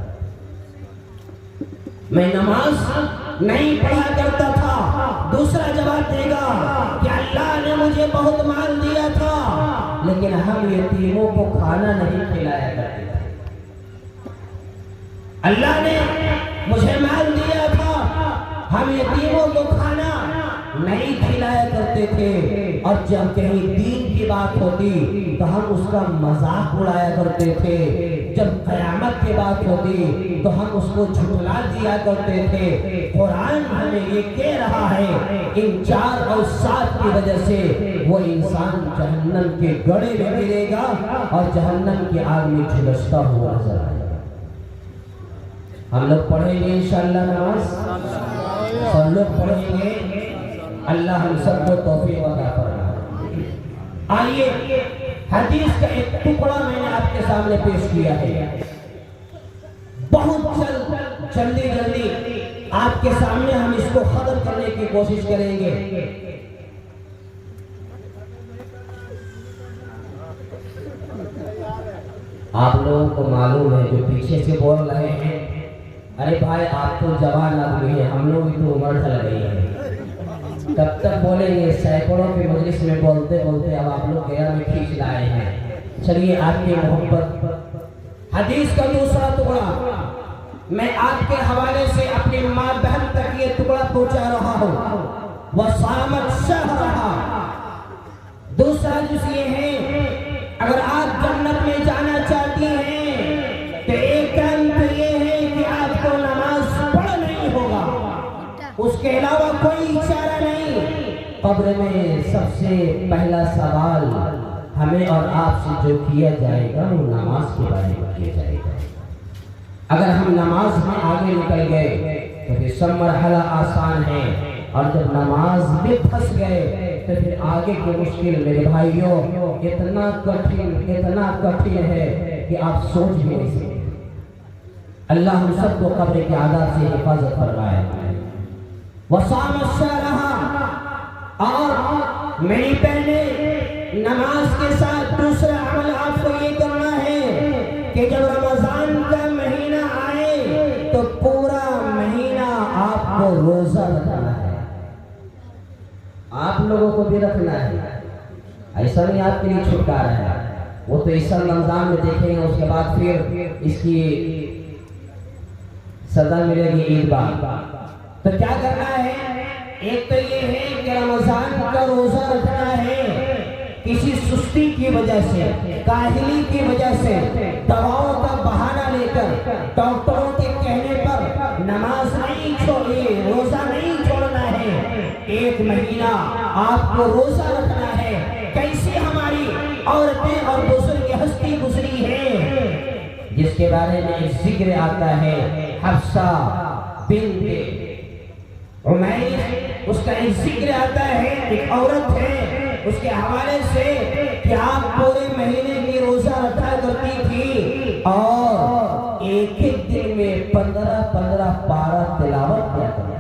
میں نماز نہیں پڑھا کرتا تھا۔ دوسرا جواب دے گا کہ اللہ نے مجھے بہت مال دیا تھا لیکن ہم یتیموں کو کھانا نہیں کھلایا کرتے تھے۔ اللہ نے مجھے مال دیا تھا، ہم یتیموں کو کھانا نہیں کھلایا کرتے تھے، اور جب کہیں دین کی بات ہوتی تو ہم اس کا مذاق اڑایا کرتے تھے، جب قیامت کی بات ہوتی تو ہم اس کو جھٹلا دیا کرتے تھے۔ قرآن ہمیں یہ کہہ رہا ہے ان 4 اور 7 کی وجہ سے وہ انسان جہنم کے گڑھے میں گرے گا اور جہنم کی آگ میں جھلستا ہوا نظر آئے گا۔ ہم لوگ پڑھیں گے انشاءاللہ نماز، سب لوگ پڑھیں گے، اللہ ہم سب کو توفیق عطا فرمائے۔ آئیے حدیث کا ایک ٹکڑا میں نے آپ کے سامنے پیش کیا ہے، بہت جلدی آپ کے سامنے ہم اس کو ختم کرنے کی کوشش کریں گے۔ آپ لوگوں کو معلوم ہے جو پیچھے سے بول رہے ہیں ارے بھائی آپ تو جوان آدمی ہیں، ہم لوگ بھی تو عمر ڈھل گئی ہے، کب تک بولیں گے؟ سینکڑوں کے مجلس میں بولتے بولتے اب آپ لوگ گیا میں کھینچ لائے ہیں۔ چلیے آپ کی محبت حدیث کا دوسرا ٹکڑا میں آپ کے حوالے سے اپنی ماں بہن تک یہ ٹکڑا پہنچا رہا ہوں. وصامت شہرہا. دوسرا جز یہ ہے اگر آپ جنت میں جانا چاہتی ہیں تو ایک کام تو یہ ہے کہ آپ کو نماز پڑھ نہیں ہوگا، اس کے علاوہ کوئی چارہ نہیں. قبر میں سب سے پہلا سوال ہمیں اور آپ سے جو کیا جائے گا وہ نماز کے بارے میں کیا جائے گا. اگر ہم نماز میں آگے نکل گئے تو پھر سب مرحلہ آسان ہے، اور جب نماز میں پھنس گئے تو پھر آگے کی مشکل میرے بھائیوں اتنا کٹھن ہے کہ آپ سوچ بھی نہیں سکتے. اللہ ہم سب کو قبر کے عذاب سے حفاظت فرمائے. وصام الشہرہا. اور میری بہنیں نماز کے ساتھ دوسرا عمل آپ کو یہ کرنا ہے کہ جب رمضان کا مہینہ آئے تو پورا مہینہ آپ کو روزہ رکھنا ہے. آپ لوگوں کو بھی رکھنا ہے، ایسا نہیں آپ کے لیے چھٹکارا ہے. وہ تو اس سال رمضان میں دیکھیں گے، اس کے بعد پھر اس کی سزا ملے گی عید بعد. تو کیا کرنا ہے؟ ایک تو یہ ہے کہ رمضان کا روزہ رکھنا ہے. کسی سستی کی وجہ سے، کاہلی کی وجہ سے، دواؤں کا بہانہ لے کر، ڈاکٹروں کے کہنے پر نماز نہیں چھوڑی، روزہ نہیں چھوڑنا ہے. ایک مہینہ آپ کو روزہ رکھنا ہے. کیسی ہماری عورتیں اور بزرگ ہستی گزری ہے جس کے بارے میں ایک ذکر آتا ہے، حفصہ بنت عمیر. اس کا ایک ذکر آتا ہے، ایک عورت ہے، اس کے حوالے سے کہ آپ پورے مہینے کی روزہ رکھا کرتی تھی اور ایک ایک دن میں 15 پارہ تلاوت کیا کرتی.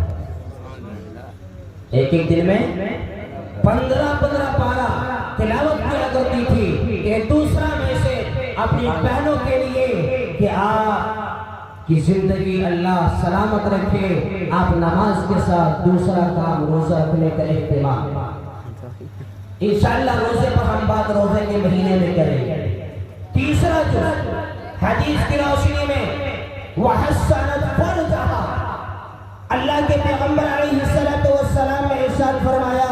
ایک ایک دن میں 15 پارہ تلاوت کیا کرتی تھی. کہ دوسرا میں سے اپنی بہنوں کے لیے کہ آپ کی زندگی اللہ سلامت رکھے، آپ نماز کے ساتھ دوسرا کام روزہ رکھنے کا اہتمام. انشاءاللہ روزے پر ہم بات روزے کے مہینے میں کریں گے. تیسرا جو حدیث کی روشنی میں وَحَسَّنَتْ فَرْجَهَا. اللہ کے پیغمبر علیہ السلام نے ارشاد فرمایا،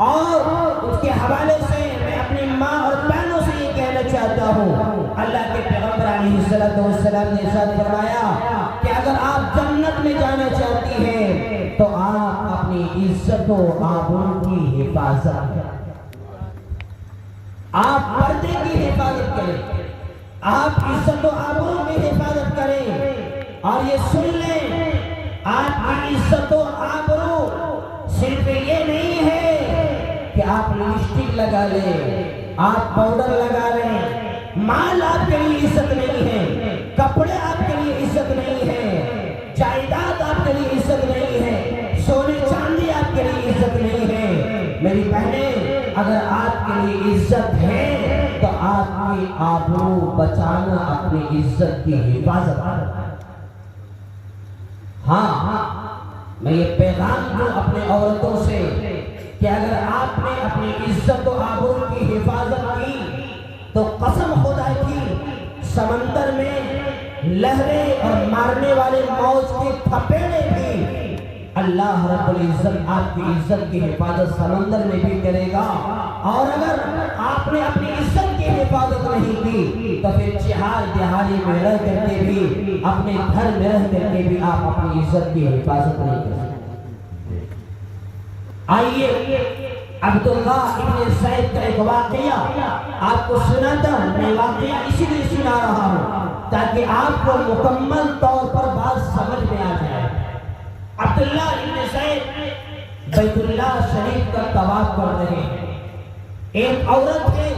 اور اس کے حوالے سے میں اپنی ماں اور بہنوں سے یہ کہنا چاہتا ہوں. اللہ کے پیغمبر علیہ السلام نے ارشاد فرمایا کہ اگر آپ جنت میں جانا چاہتی ہیں تو آپ اپنی عزت و آبرو کی حفاظت کریں، آپ پردے کی حفاظت کریں، آپ عزت و آبرو کی حفاظت کریں. اور یہ سن لیں، آپ کی عزت و آبرو صرف یہ نہیں ہے کہ آپ لپسٹک لگا لیں، آپ پاؤڈر لگا لیں. مال آپ کے لیے عزت نہیں ہے، کپڑے آپ کے لیے عزت نہیں ہے، جائیداد آپ کے لیے عزت نہیں ہے، سونے چاندی آپ کے لیے عزت نہیں ہے. میری بہنیں، اگر آپ کے لیے عزت ہے تو آپ کی آبرو بچانا اپنی عزت کی حفاظت کرنا. ہاں میں یہ پیغام دوں اپنے عورتوں سے کہ اگر آپ نے اپنی عزت و آبرو کی حفاظت کی تو قسم خدا کی سمندر میں لہریں اور مارنے والے موج کے تھپیڑے بھی اللہ رب العزت آپ کی عزت کی حفاظت سمندر میں بھی کرے گا. اور اگر آپ نے اپنی عزت کی حفاظت نہیں کی تو پھر چہار دہاڑی میں رہ کر کے بھی، اپنے گھر میں رہ کر کے بھی آپ اپنی عزت کی حفاظت نہیں کر سکتے. آئیے عبداللہ ابن زید کا ایک واقعہ آپ کو سناتا ہوں. میں واقعہ اسی لیے سنا رہا ہوں تاکہ آپ کو مکمل طور پر بات سمجھ میں آ جائے. عبداللہ ابن زید بیت اللہ شریف کا طواف کر رہے ہیں. ایک عورت ہے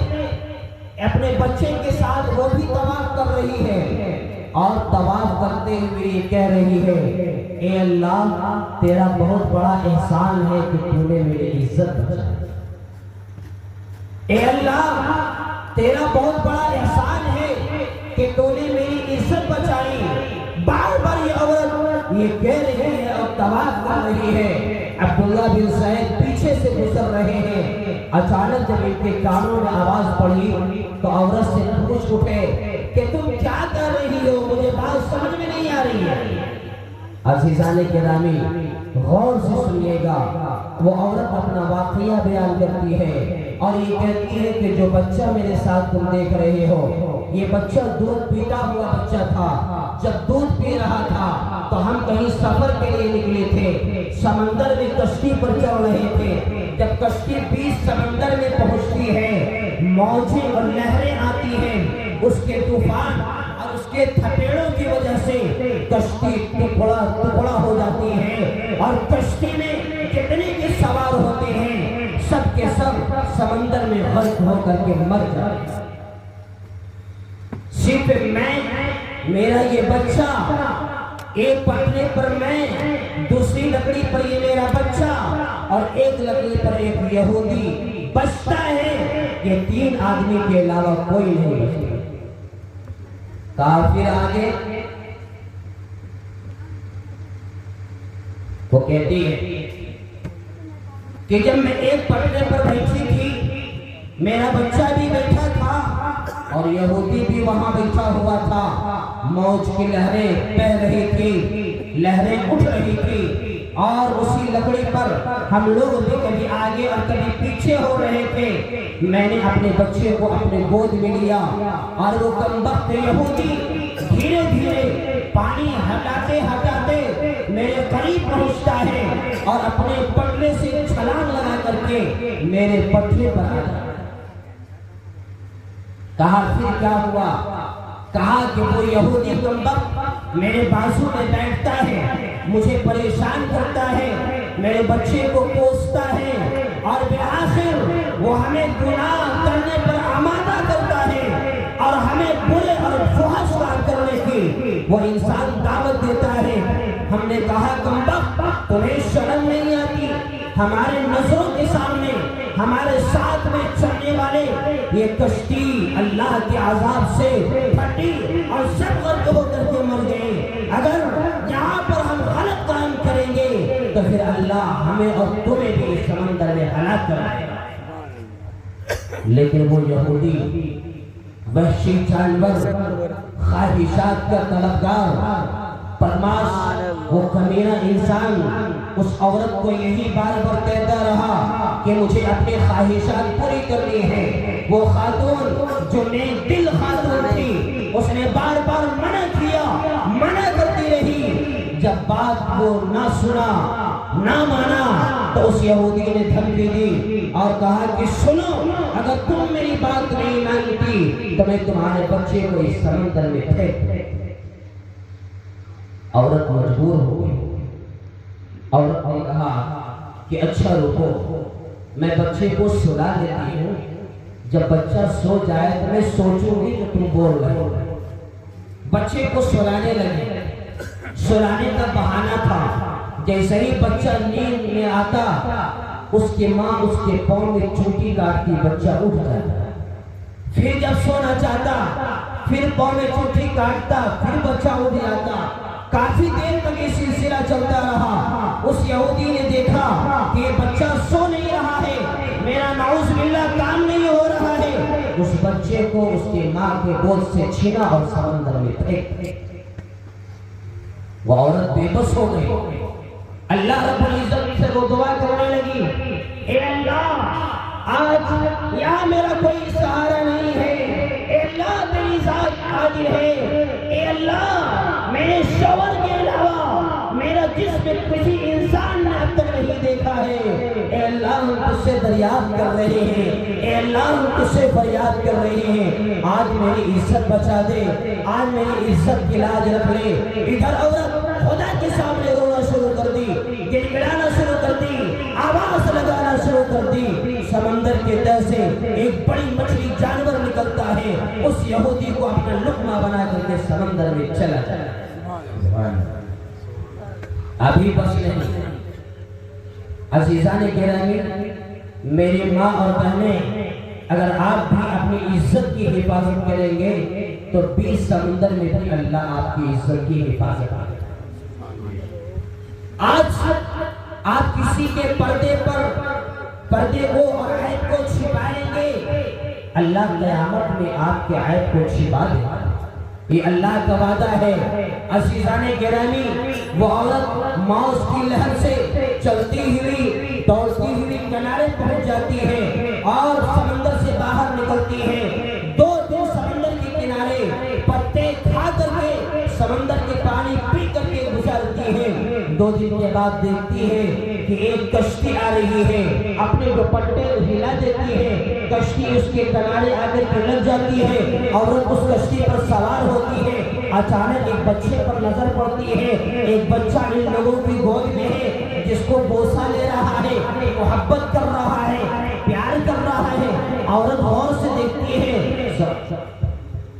اپنے بچے کے ساتھ، وہ بھی طواف کر رہی ہے اور طواف کرتے ہوئے یہ کہہ رہی ہے، اے اللہ تیرا بہت بڑا احسان ہے کہ تو نے میری عزت بچائی. اے اللہ تیرا بہت بڑا احسان ہے کہ تو نے میری عزت بچائی. بار بار یہ عورت یہ کہہ رہی ہے اور طواف کر رہی ہے. عبداللہ بن زید پیچھے سے گزر رہے ہیں. اچانک جب ان کے کانوں میں آواز پڑی تو عورت سے پوچھ اٹھے کہ کہ تم کیا کر رہی ہو، مجھے بات سمجھ میں نہیں آ رہی ہے۔ عزیزان گرامی غور سے سنیے گا، وہ عورت اپنا واقعہ بیان کرتی ہے اور یہ کہتی ہے کہ جو بچہ میرے ساتھ تم دیکھ رہے ہو، یہ بچہ دودھ پیتا ہوا بچہ تھا۔ جب دودھ پی رہا تھا تو ہم کہیں سفر کے لیے نکلے تھے، سمندر میں کشتی پر چل رہے تھے۔ جب کشتی بیچ سمندر میں پہنچتی ہے، موجیں اور لہریں آتی ہیں، اس کے طوفان اور اس کے تھپیڑوں کی وجہ سے کشتی ٹکڑا ہو جاتی ہے، اور کشتی میں جتنے بھی سوار ہوتے ہیں سب کے سب سمندر میں غرق ہو کر کے مر جاتے ہیں۔ صرف میرا یہ بچہ، ایک پٹنے پر میں، دوسری لکڑی پر یہ میرا بچہ، اور ایک لکڑی پر ایک یہودی بچتا ہے۔ یہ تین آدمی کے علاوہ کوئی نہیں بچتا۔ کافر آگے وہ کہتی ہے کہ جب میں ایک پٹنے پر بیٹھی تھی، میرا بچہ بھی بیٹھا تھا اور یہودی بھی وہاں بیٹھا ہوا تھا، موج کی لہریں بہ رہی تھی، لہریں اٹھ رہی تھی، اور اسی لکڑی پر ہم لوگ بھی کبھی آگے اور کبھی پیچھے ہو رہے تھے۔ میں نے اپنے بچے کو اپنے گود میں لیا اور وہ کمبخت یہودی دھیرے دھیرے پانی ہٹاتے ہٹاتے میرے قریب پہنچتا ہے اور اپنے پٹلے سے چھلانگ لگا کر کے میرے پٹلے پر آ جاتا ہے۔ کہا پھر کیا ہوا؟ کہا کہ وہ یہودی کمبخت میرے بازو میں بیٹھتا ہے، مجھے پریشان کرتا ہے، میرے بچے کو کوستا ہے، اور بالآخر وہ ہمیں گناہ کرنے پر آمادہ کرتا ہے اور ہمیں برے اور فحش کام کرنے کی وہ انسان دعوت دیتا ہے۔ ہم نے کہا کمبخت تمہیں شرم نہیں آتی؟ ہمارے نظروں کے سامنے ہمارے ساتھ میں چلنے والے یہ کشتی اللہ کے عذاب سے پھٹی اور سب غرق ہو کر کے مر گئے۔ اگر یہاں پر ہم غلط کام کریں گے تو پھر اللہ ہمیں اور تمہیں بھی اس سمندر میں ہلاک کرے گا۔ لیکن وہ یہودی وحشی جانور، خواہشات کا طلبگار، بدماش، وہ کمینہ انسان اس عورت کو یہی بار بار کہتا رہا کہ مجھے اپنی خواہشات پوری کرنی ہے۔ وہ خاتون جو نیک دل خاتون تھی، اس نے بار بار منع کیا، منع کرتی رہی۔ جب بات وہ نہ سنا، نہ مانا، تو اس یہودی نے دھمکی دی اور کہا کہ سنو، اگر تم میری بات نہیں مانتی تو میں تمہارے بچے کو اس سمندر میں پھینک دوں۔ عورت مجبور ہو گئی۔ عورت نے کہا کہ اچھا رکو، میں بچے کو سلا دیتی ہوں، جب بچہ سو جائے تو میں سوچوں گی کہ تم بول رہے ہو۔ بچے کو سلانے لگے۔ سلانے کا بہانہ تھا، جیسے ہی بچہ نیند میں آتا اس کی ماں اس کے پاؤں میں چوٹی کاٹتی، بچہ اٹھ جاتا۔ پھر جب سونا چاہتا پھر پاؤں میں چوٹی کاٹتا، پھر بچہ اٹھ جاتا۔ کافی دیر تک یہ سلسلہ چلتا رہا۔ اس یہودی نے دیکھا کہ یہ بچہ سو نہیں رہا ہے، میرا نعوذ باللہ کام نہیں ہو رہا ہے۔ اس بچے کو اس کی ماں کے گود سے چھینا اور سمندر میں پھینک دیا۔ وہ عورت بے بس ہو گئی۔ اللہ رب العزت سے وہ دعا کرنے لگی، اے اللہ، آج یہاں میرا کوئی سہارا نہیں ہے، اے اللہ تیری ذات قادر ہے، اے اللہ میرے شوہر کے علاوہ میرا جسم کسی انسان نے اب تک نہیں دیکھا ہے، اے اللہ ہم تجھ سے دریافت کر رہے ہیں، اے اللہ ہم تجھ سے فریاد کر رہے ہیں، آج میری عزت بچا دے، آج میری عزت کی لاج رکھ لے۔ ادھر عورت خدا کے سامنے رونا شروع کر دی، گڑگڑانا شروع کر دی، آواز لگانا شروع کر دی۔ سمندر کے تہہ سے ایک بڑی مچھلی جانور نکلتا ہے، اس یہودی کو اپنا لقمہ بنا کر کے سمندر میں چلا جاتا۔ ابھی بس نہیں، عزیزان گرامی، میری ماں اور بہنیں، اگر آپ بھی اپنی عزت کی حفاظت کریں گے تو 20 سمندر میں بھی اللہ آپ کی عزت کی حفاظت کرے گا۔ آج آپ کسی کے پردے کو اور عیب کو چھپائیں گے، اللہ قیامت میں آپ کے عیب کو چھپا دے گا۔ یہ اللہ کا وعدہ ہے۔ عزیزان گرامی، وہ عورت موج کی لہر سے چلتی ہوئی دوڑتی ہوئی کنارے پہنچ جاتی ہے اور سمندر سے باہر نکلتی ہے۔ 2 دن سمندر کے کنارے پتے کھا کر کے سمندر کے پانی پی کر کے گزارتی ہے۔ 2 دن کے بعد دیکھتی ہے کہ ایک کشتی آ رہی ہے، اپنے دوپٹے ہلا دیتی ہے، کشتی اس کے کنارے آ کر کے لگ جاتی ہے، عورت اس کشتی پر سوار ہوتی ہے۔ اچانک ایک بچے پر نظر پڑتی ہے، ایک بچہ ان لوگوں کی گود میں ہے جس کو بوسہ لے رہا ہے، محبت کر رہا ہے، پیار کر رہا ہے۔ عورت غور سے دیکھتی ہے،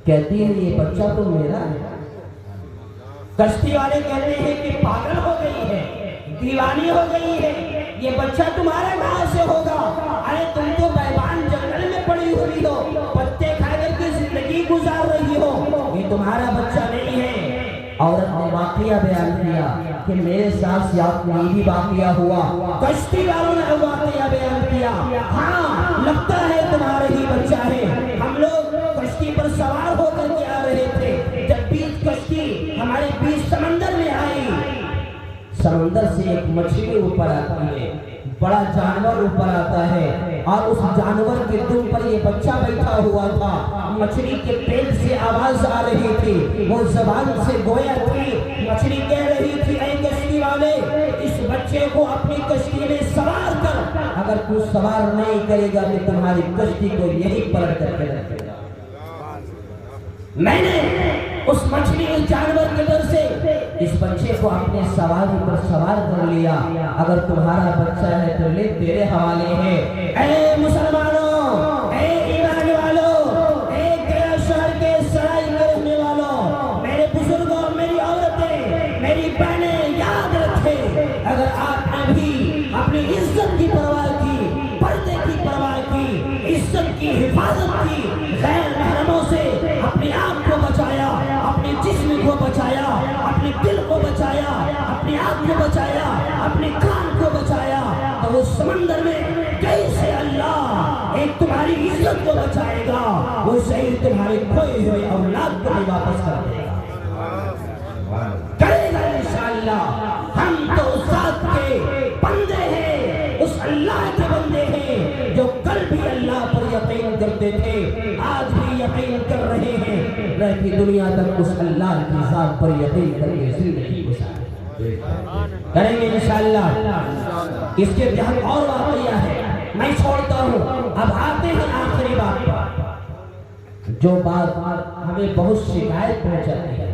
کہتی ہے یہ بچہ تو میرا ہے۔ کشتی والے کہتے ہیں کہ پاگل ہو گئی ہے، دیوانی ہو گئی ہے، یہ بچہ تمہارا کہاں سے ہوگا؟ ارے تم تو بیابان جنگل میں پڑی ہوئی ہو، پتے کھا کر کے زندگی گزار رہی ہو، یہ تمہارا بچہ نہیں ہے۔ عورت نے واقعہ بیان کیا کہ میرے ساتھ یہ بھی واقعہ ہوا۔ کشتی والوں نے واقعہ بیان کیا، ہاں لگتا ہے تمہارا ہی بچہ ہے، ہم لوگ کشتی پر سوار ہو کر کے آ رہے تھے، جب بیچ کشتی ہمارے بیچ سمندر میں آئی، سمندر سے ایک مچھلی اوپر آتی ہے، بڑا جانور اوپر آتا ہے اور اس جانور کے دم پر یہ بچہ بیٹھا ہوا تھا۔ مچھلی کے پیٹ سے آواز آ رہی تھی، وہ زبان سے گویا تھی۔ مچھلی کہہ رہی تھی اے کشتی والے، اس بچے کو اپنی کشتی میں سوار کر، اگر تو سوار نہیں کرے گا تو تمہاری کشتی کو یہی پلٹ کر کے رکھے گا۔ میں نے اس مچھلی اس جانور کے در سے اس بچے کو اپنے سواری پر سوار کر لیا، اگر تمہارا بچہ ہے تو لے تیرے حوالے ہے۔ اے مسلمانوں، اے ایمان والوں، اے گیا شہر کے سرائی کے رہنے والوں، میرے بزرگوں، میری عورتیں، میری بہنیں، یاد رکھیں، اگر آپ نے بھی اپنی عزت کی پرواہ کی، پردے کی پرواہ کی، عزت کی حفاظت کی، غیر محرموں سے اپنے آپ کو بچایا، اپنے جسم کو بچایا، اپنے دل کو بچایا، اپنے آپ کو بچایا، اپنے کان کو بچایا، تو وہ سمندر میں کیسے اللہ ایک تمہاری عزت کو بچائے گا، وہ صحیح تمہارے کھوئے ہوئے اولاد کو بھی واپس کر دے گا، کرے گا انشاءاللہ۔ ہم تو ذات کے بندے ہیں، اس اللہ کے بندے ہیں جو کل بھی اللہ پر یقین کرتے تھے، آج بھی یقین کر رہے ہیں، رہتی دنیا تک اس اللہ کی ذات پر یقین کر کے زندگی گزاریں کریں گے انشاءاللہ۔ اس کے تحت اور واقعہ ہے، میں چھوڑتا ہوں۔ اب آتے ہیں آخری بات پر، جو بات ہمیں بہت شکایت پہنچاتی ہے،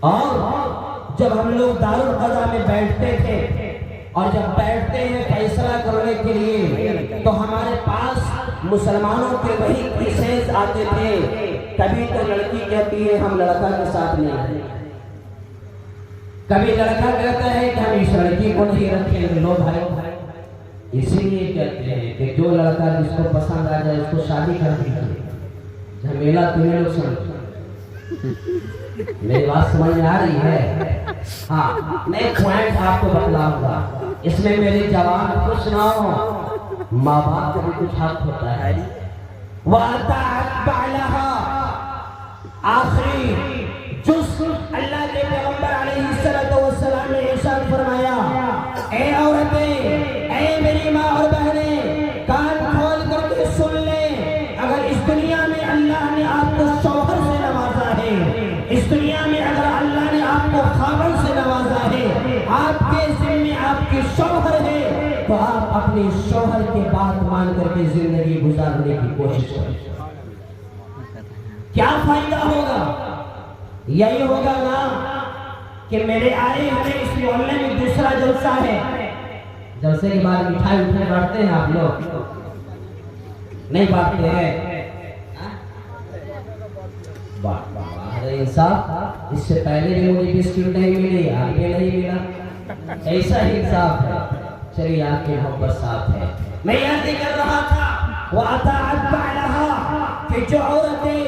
اور جب ہم لوگ دارالقضا میں بیٹھتے تھے اور جب بیٹھتے ہیں فیصلہ کرنے کے لیے، تو ہمارے پاس مسلمانوں کے وہی کیسز آتے تھے۔ کبھی تو لڑکی کہتی ہے ہم لڑکا کے ساتھ نہیں ہیں، کبھی لڑکا کہتا ہے کہ ہم اس لڑکی کو نہیں رکھیں گے، لو بھائی۔ اسی لیے کہتے ہیں کہ جو لڑکا جس کو پسند آ جائے اس کو شادی کر دیجیے۔ جھمیلا تمہیں لوگ سمجھو، میری بات سمجھ میں آ رہی ہے؟ ہاں، میں ایک پوائنٹ آپ کو بتلاؤں گا، اس میں میرے جوان کو سناؤ، ماں باپ کا بھی کچھ حق ہوتا ہے۔ وَأَطَاعَتْ بَعْلَهَا، آخری جز اللہ کے پیغمبر علیہ السلام نے ارشاد فرمایا، اے عورتیں، اے میری ماں اور بہنیں، کان کھول کر کے سن لیں، اگر اس دنیا میں اللہ نے آپ کو شوہر سے نوازا ہے، اس دنیا میں اگر اللہ نے آپ کو خاوند سے نوازا ہے، آپ کے ذمے آپ کی شوہر ہے، تو آپ اپنے شوہر کے بات مان کر کے زندگی گزارنے کی کوشش کریں۔ کیا فائدہ ہوگا؟ یہی ہوگا نا کہ میرے آئے ہوئے اس محلے میں دوسرا جلسہ ہے، جلسے کے بعد مٹھائی اٹھائی بانٹتے ہیں آپ لوگ؟ نہیں بانٹتے ہیں؟ انصاف، اس سے پہلے بھی مجھے بسکٹ نہیں ملی، آگے نہیں ملا، ایسا ہی انصاف ہے۔ چلیے آپ کی محبت ساتھ ہے۔ میں یاد کر رہا تھا وَأَطَاعَتْ بَعْلَهَا، کہ جو عورتیں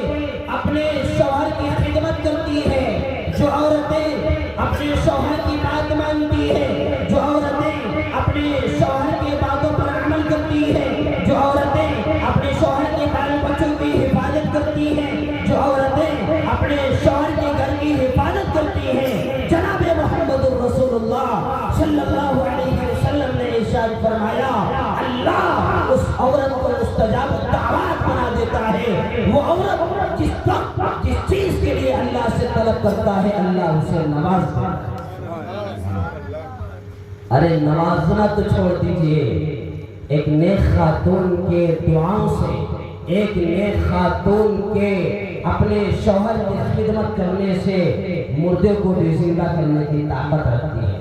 اپنے شوہر کی خدمت کرتی ہے، جو عورتیں اپنے شوہر کی بات مانتی ہے، جو عورتیں اپنے شوہر کی باتوں پر عمل کرتی ہے، جو عورتیں اپنے شوہر کے بال بچوں کی حفاظت کرتی ہیں، جو عورتیں اپنے شوہر فرمایا اللہ اس عورت کو مستجاب دعوات بنا دیتا ہے. وہ عورت جس وقت جس چیز کے لیے اللہ سے طلب کرتا ہے اللہ اسے نوازتا ہے. ارے نوازنا تو چھوڑ دیجئے، ایک نیک خاتون کے دعاؤں سے، ایک نیک خاتون کے اپنے شوہر کی خدمت کرنے سے مردے کو بھی زندہ کرنے کی طاقت رکھتی ہے.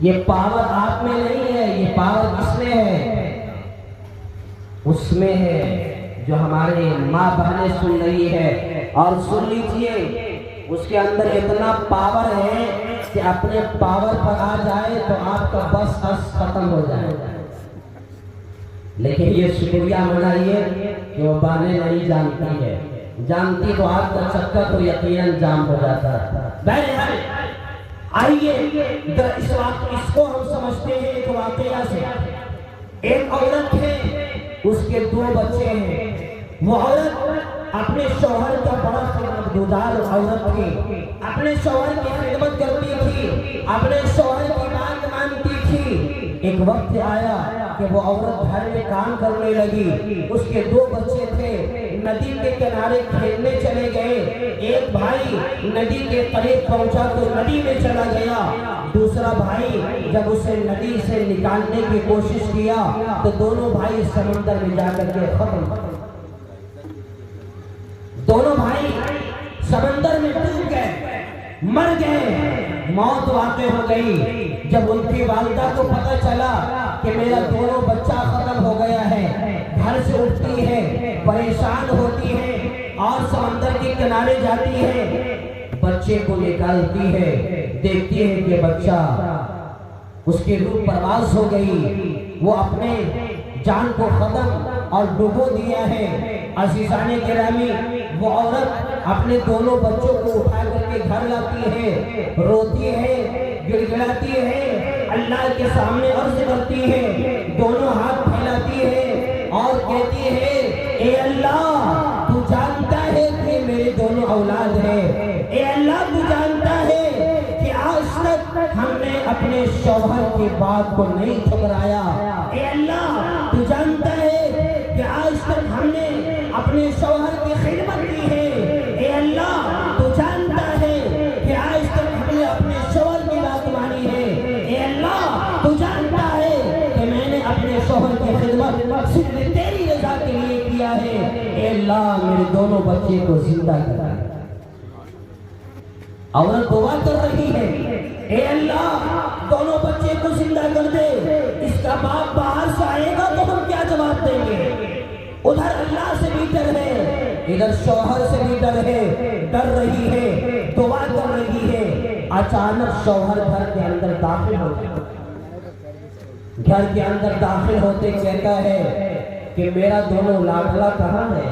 یہ پاور آپ میں نہیں ہے، یہ پاور کس میں ہے؟ اس میں ہے جو ہمارے ماں بہنیں سن رہی ہے. اور سن لیجئے اس کے اندر اتنا پاور ہے کہ اپنے پاور پر آ جائے تو آپ کا بس ختم ہو جائے. لیکن یہ شکریہ منائیے کہ وہ بانے نہیں جانتی ہے، جانتی تو آپ کا چکر تو یقیناً جام ہو جاتا ہے. بہرحال آئیے اس کو ہم سمجھتے ہیں ایک واقعہ سے. ایک عورت ہے، اس کے 2 بچے ہیں. وہ عورت اپنے شوہر کا بڑا خدمت گزار عورت تھی، اپنے شوہر کی خدمت کرتی تھی، اپنے شوہر کی بات مانتی تھی. ایک وقت آیا کہ وہ عورت گھر میں کام کرنے لگی. اس کے 2 بچے تھے، ندی کے کنارے کھیلنے چلے گئے. ایک بھائی ندی کے قریب پہنچا تو ندی میں چلا گیا. دوسرا بھائی جب اسے ندی سے نکالنے کی کوشش کیا تو دونوں بھائی سمندر میں جا کر کے ختم. دونوں بھائی سمندر میں ڈوب گئے، مر گئے، موت واقع ہو گئی. جب ان کی والدہ کو پتہ چلا کہ میرا دونوں بچہ ختم ہو گیا ہے، گھر سے اٹھتی ہے، پریشان ہوتی ہے اور سمندر کے کنارے جاتی ہے. بچے کو نکالتی ہے، دیکھتی ہے کہ بچہ اس کی روح پرواز ہو گئی، وہ اپنے جان کو ختم اور ڈبو دیا ہے. عزیزان گرامی، وہ عورت اپنے دونوں بچوں کو اٹھا کر کے گھر لاتی ہے، روتی ہے، گڑ گڑاتی ہے، اللہ کے سامنے عرض کرتی ہے، دونوں ہاتھ پھیلاتی ہے اور کہتی ہے اے اللہ تو جانتا ہے کہ میرے دونوں اولاد ہیں. اے اللہ تو جانتا ہے کہ آج تک ہم نے اپنے شوہر کی بات کو نہیں ٹھکرایا. اے اللہ تو جانتا ہے کہ آج تک ہم نے اپنے شوہر کی خدمت کی ہے. اے اللہ تو جانتا ہے کہ آج تک ہم نے اپنے شوہر کی بات مانی ہے. اے اللہ تو جانتا ہے کہ میں نے اپنے شوہر کی خدمت صرف تیری رضا کے لیے کیا ہے. اے اللہ میرے دونوں بچے کو زندہ کر. عورت دعا کر رہی ہے، اے اللہ دونوں بچے کو زندہ کر دے. اس کا باپ باہر سے آئے گا تو ہم کیا جواب دیں گے؟ ادھر اللہ سے بھی ڈر ہے، ادھر شوہر سے بھی ڈر ہے، ڈر رہی ہے، دعا کر رہی ہے. اچانک شوہر گھر کے اندر داخل ہوتا ہے. گھر کے اندر داخل ہوتے کہتا ہے کہ میرا دونوں لاڈلا کہاں ہے،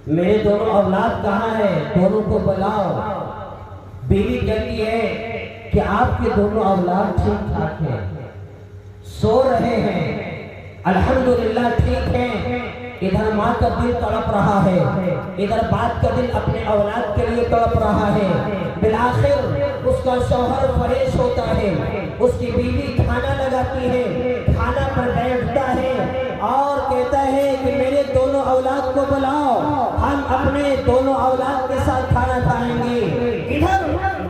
میرے دونوں اولاد کہاں ہے، دونوں کو بلاؤ. بیوی کہتی ہے کہ آپ کے دونوں اولاد ٹھیک ٹھاک ہیں، سو رہے ہیں، الحمدللہ ٹھیک ہیں. ادھر ماں کا دل تڑپ رہا ہے، ادھر باپ کا دل اپنے اولاد کے لیے تڑپ رہا ہے. بالآخر اس کا شوہر فریش ہوتا ہے، اس کی بیوی کھانا لگاتی ہے، کھانا پر بیٹھتا ہے اور کہتا ہے کہ میرے دونوں اولاد کو بلاؤ، ہم اپنے دونوں اولاد کے ساتھ کھانا کھائیں گے. ادھر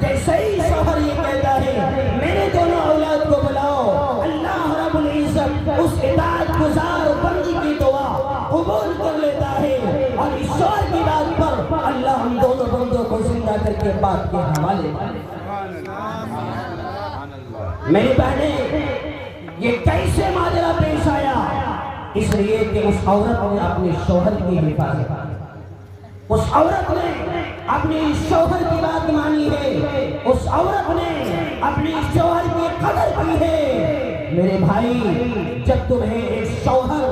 جیسے ہی شوہر یہ کہتا ہے میرے دونوں اولاد کو بلاؤ، اللہ رب العزت اس اطاعت گزار بندی کی دعا قبول کر لیتا ہے اور اس شوہر کی بات پر اللہ ہم دونوں بندوں کو زندہ کر کے بات کے حوالے. میری بہنیں یہ کیسے ماجرا پیش آیا؟ اس لیے کہ اس عورت نے اپنے شوہر کی حفاظت کی، اس عورت نے اپنے شوہر کی بات مانی ہے، اس عورت نے اپنے شوہر کی قدر کی ہے. میرے بھائی جب تمہیں ایک شوہر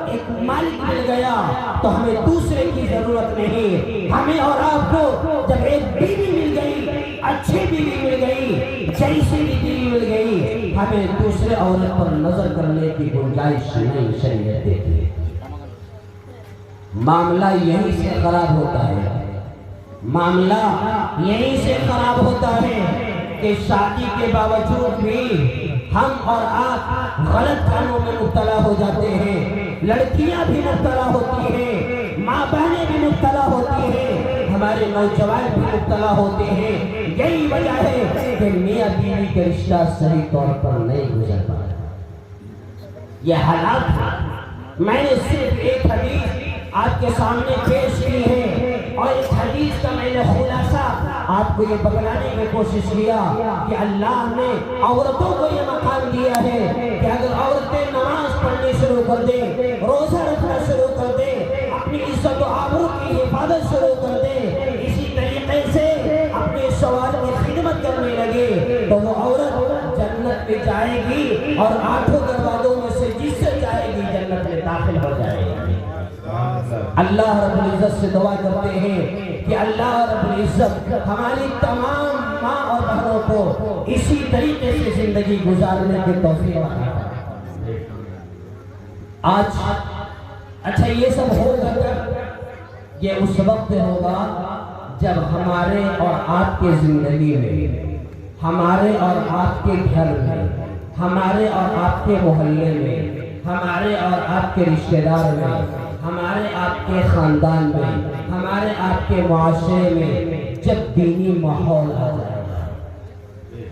ایک مالک مل گیا تو ہمیں دوسرے کی ضرورت نہیں. ہمیں اور آپ کو جب ایک بیوی مل گئی، اچھی بیوی مل گئی، جیسی بیوی مل گئی، ہمیں دوسرے عورت پر نظر کرنے کی گنجائش نہیں شریعت دیتی ہے. معاملہ یہیں سے خراب ہوتا ہے، معاملہ یہیں سے خراب ہوتا ہے. کہ شادی کے باوجود بھی ہم اور آپ غلط کاموں میں مبتلا ہو جاتے ہیں، لڑکیاں بھی مبتلا ہوتی ہیں، ماں بہنیں بھی مبتلا ہوتی ہیں، ہمارے نوجوان بھی مبتلا ہوتے ہیں۔ یہی وجہ ہے کہ میاں بیوی کا رشتہ صحیح طور پر نہیں گزر پا رہا۔ یہ حالات ہے۔ میں نے صرف ایک حدیث آپ کے سامنے پیش کی ہے، اور اس حدیث کا میں نے خلاصہ آپ کو یہ بتلانے کی کوشش کیا کہ اللہ نے عورتوں کو یہ مقام دیا ہے کہ اگر عورتیں نماز پڑھنے شروع کر دیں، روزہ رکھنا شروع کر دیں، اپنی عزت و آبرو کی حفاظت شروع کر دیں، اسی طریقے سے اپنے شوہر کی خدمت کرنے لگے، تو وہ عورت جنت میں جائے گی اور 8 دروازوں میں سے جس سے جائے گی جنت میں داخل ہو جائے گی۔ اللہ رب العزت سے دعا کرتے ہیں کہ اللہ رب العزت ہماری تمام ماں اور بہنوں کو اسی طریقے سے زندگی گزارنے کی توفیق عطا فرمائے۔ آج اچھا یہ سب ہو کر یہ اس وقت ہوگا جب ہمارے اور آپ کے زندگی میں، ہمارے اور آپ کے گھر میں، ہمارے اور آپ کے محلے میں، ہمارے اور آپ کے رشتہ دار میں، ہمارے آپ کے خاندان میں، ہمارے آپ کے معاشرے میں جب دینی ماحول آ جائے گا،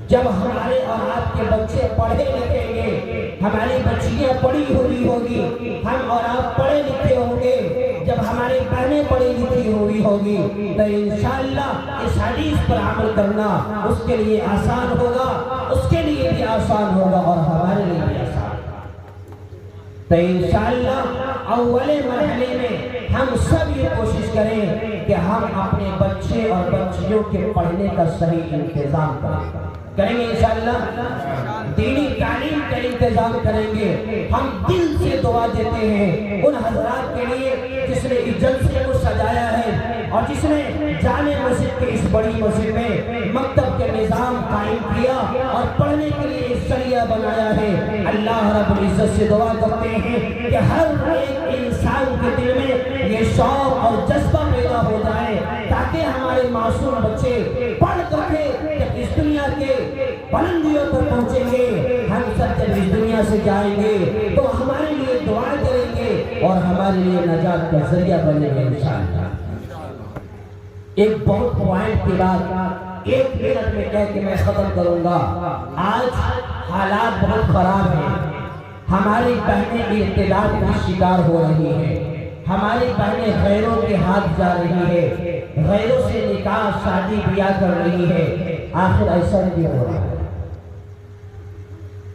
جب ہمارے اور آپ کے بچے پڑھے لکھیں گے، ہماری بچیاں پڑھی ہوئی ہوگی، ہم اور آپ پڑھے لکھے ہوں گے، جب ہماری بہنیں پڑھی لکھی ہوئی ہوگی، تو انشاءاللہ اس حدیث پر عمل کرنا اس کے لیے آسان ہوگا، اس کے لیے بھی آسان ہوگا اور ہمارے لیے بھی آسان ہوگا۔ تو انشاءاللہ اول مرحلے میں ہم سب یہ کوشش کریں کہ ہم اپنے بچے اور بچیوں کے پڑھنے کا صحیح انتظام کریں گے انشاءاللہ، دینی تعلیم کا انتظام کریں گے۔ ہم دل سے دعا دیتے ہیں ان حضرات کے لیے جس نے اس جلسے کو سجایا ہے اور جس نے جامع مسجد کے اس بڑی مسجد میں مکتب کے نظام قائم کیا اور پڑھنے کے لیے ایک ذریعہ بنایا ہے۔ اللہ رب العزت سے دعا کرتے ہیں کہ ہر ایک انسان کے دل میں یہ شوق اور جذبہ پیدا ہو جائے تاکہ ہمارے معصوم بچے پڑھ کر کے جب اس دنیا کے بلندیوں پر پہنچیں گے، ہم سب جب اس دنیا سے جائیں گے تو ہمارے لیے دعا کریں گے اور ہمارے لیے نجات کا ذریعہ بنے گے انشاءاللہ۔ ایک بہت پوائنٹ کی بات 1 منٹ میں کہہ کے میں ختم کروں گا۔ آج حالات بہت خراب ہیں، ہماری بہنیں ارتداد کا شکار ہو رہی ہیں، ہماری بہنیں غیروں کے ہاتھ جا رہی ہے، غیروں سے نکاح شادی بیاہ کر رہی ہے۔ آخر ایسا نہیں ہو رہا ہے؟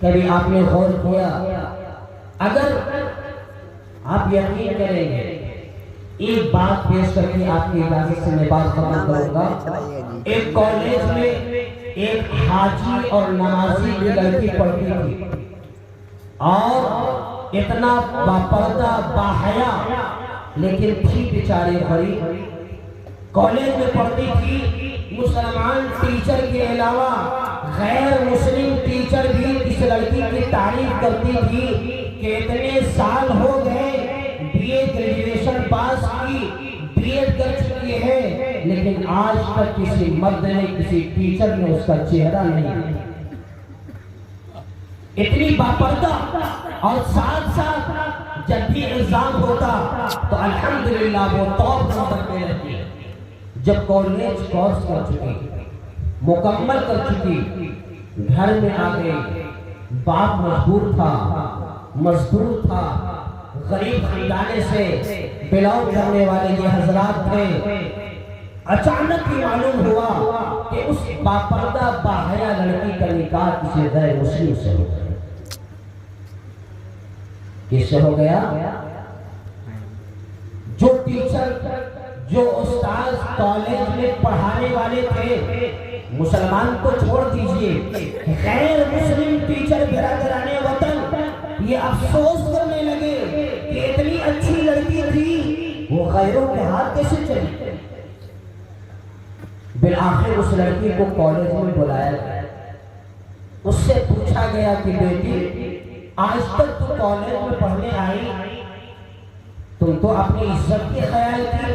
کبھی آپ نے غور کیا؟ اگر آپ یقین کریں گے، ایک بات پیش کر کے آپ کی اجازت سے میں بات ختم کروں گا۔ ایک کالج میں ایک حاجی اور نمازی کی لڑکی پڑھتی تھی اور اتنا باپردہ باحیا لیکن تھی بیچاری غریب، کالج میں پڑھتی تھی، مسلمان ٹیچر کے علاوہ غیر مسلم ٹیچر بھی اس لڑکی کی تعریف کرتی تھی کہ اتنے سال ہو گئے، بی اے گریجویشن پاس کی، بی ایڈ کر چکی ہے، لیکن آج تک کسی مرد نے، کسی ٹیچر نے اس کا چہرہ نہیں۔ اتنی باپردہ، اور ساتھ ساتھ جب بھی الزام ہوتا تو الحمدللہ وہ ٹاپ نمبر پہ رہتی۔ جب کالج کورس کر چکی، مکمل کر چکی، گھر میں آ گئی، باپ مجبور تھا، مزدور تھا، غریب خاندان سے بلانگ کرنے والے یہ حضرات تھے۔ اچانک ہی معلوم ہوا کہ اس باپردہ باحیا لڑکی کا نکاح کسی غیر مسلم سے ہو گیا۔ کس سے ہو گیا؟ جو ٹیچر، جو استاذ کالج میں پڑھانے والے تھے، مسلمان کو چھوڑ دیجئے، غیر مسلم ٹیچر برادران وطن یہ افسوس کرنے لگے کہ اتنی اچھی لڑکی تھی وہ غیروں کے ہاتھ کیسے چلی۔ بالآخر اس لڑکی کو کالج میں بلایا گیا، اس سے پوچھا گیا کہ بیٹی آج تک تو کالج میں پڑھنے آئی، تم تو اپنی عزت کی خیال کی،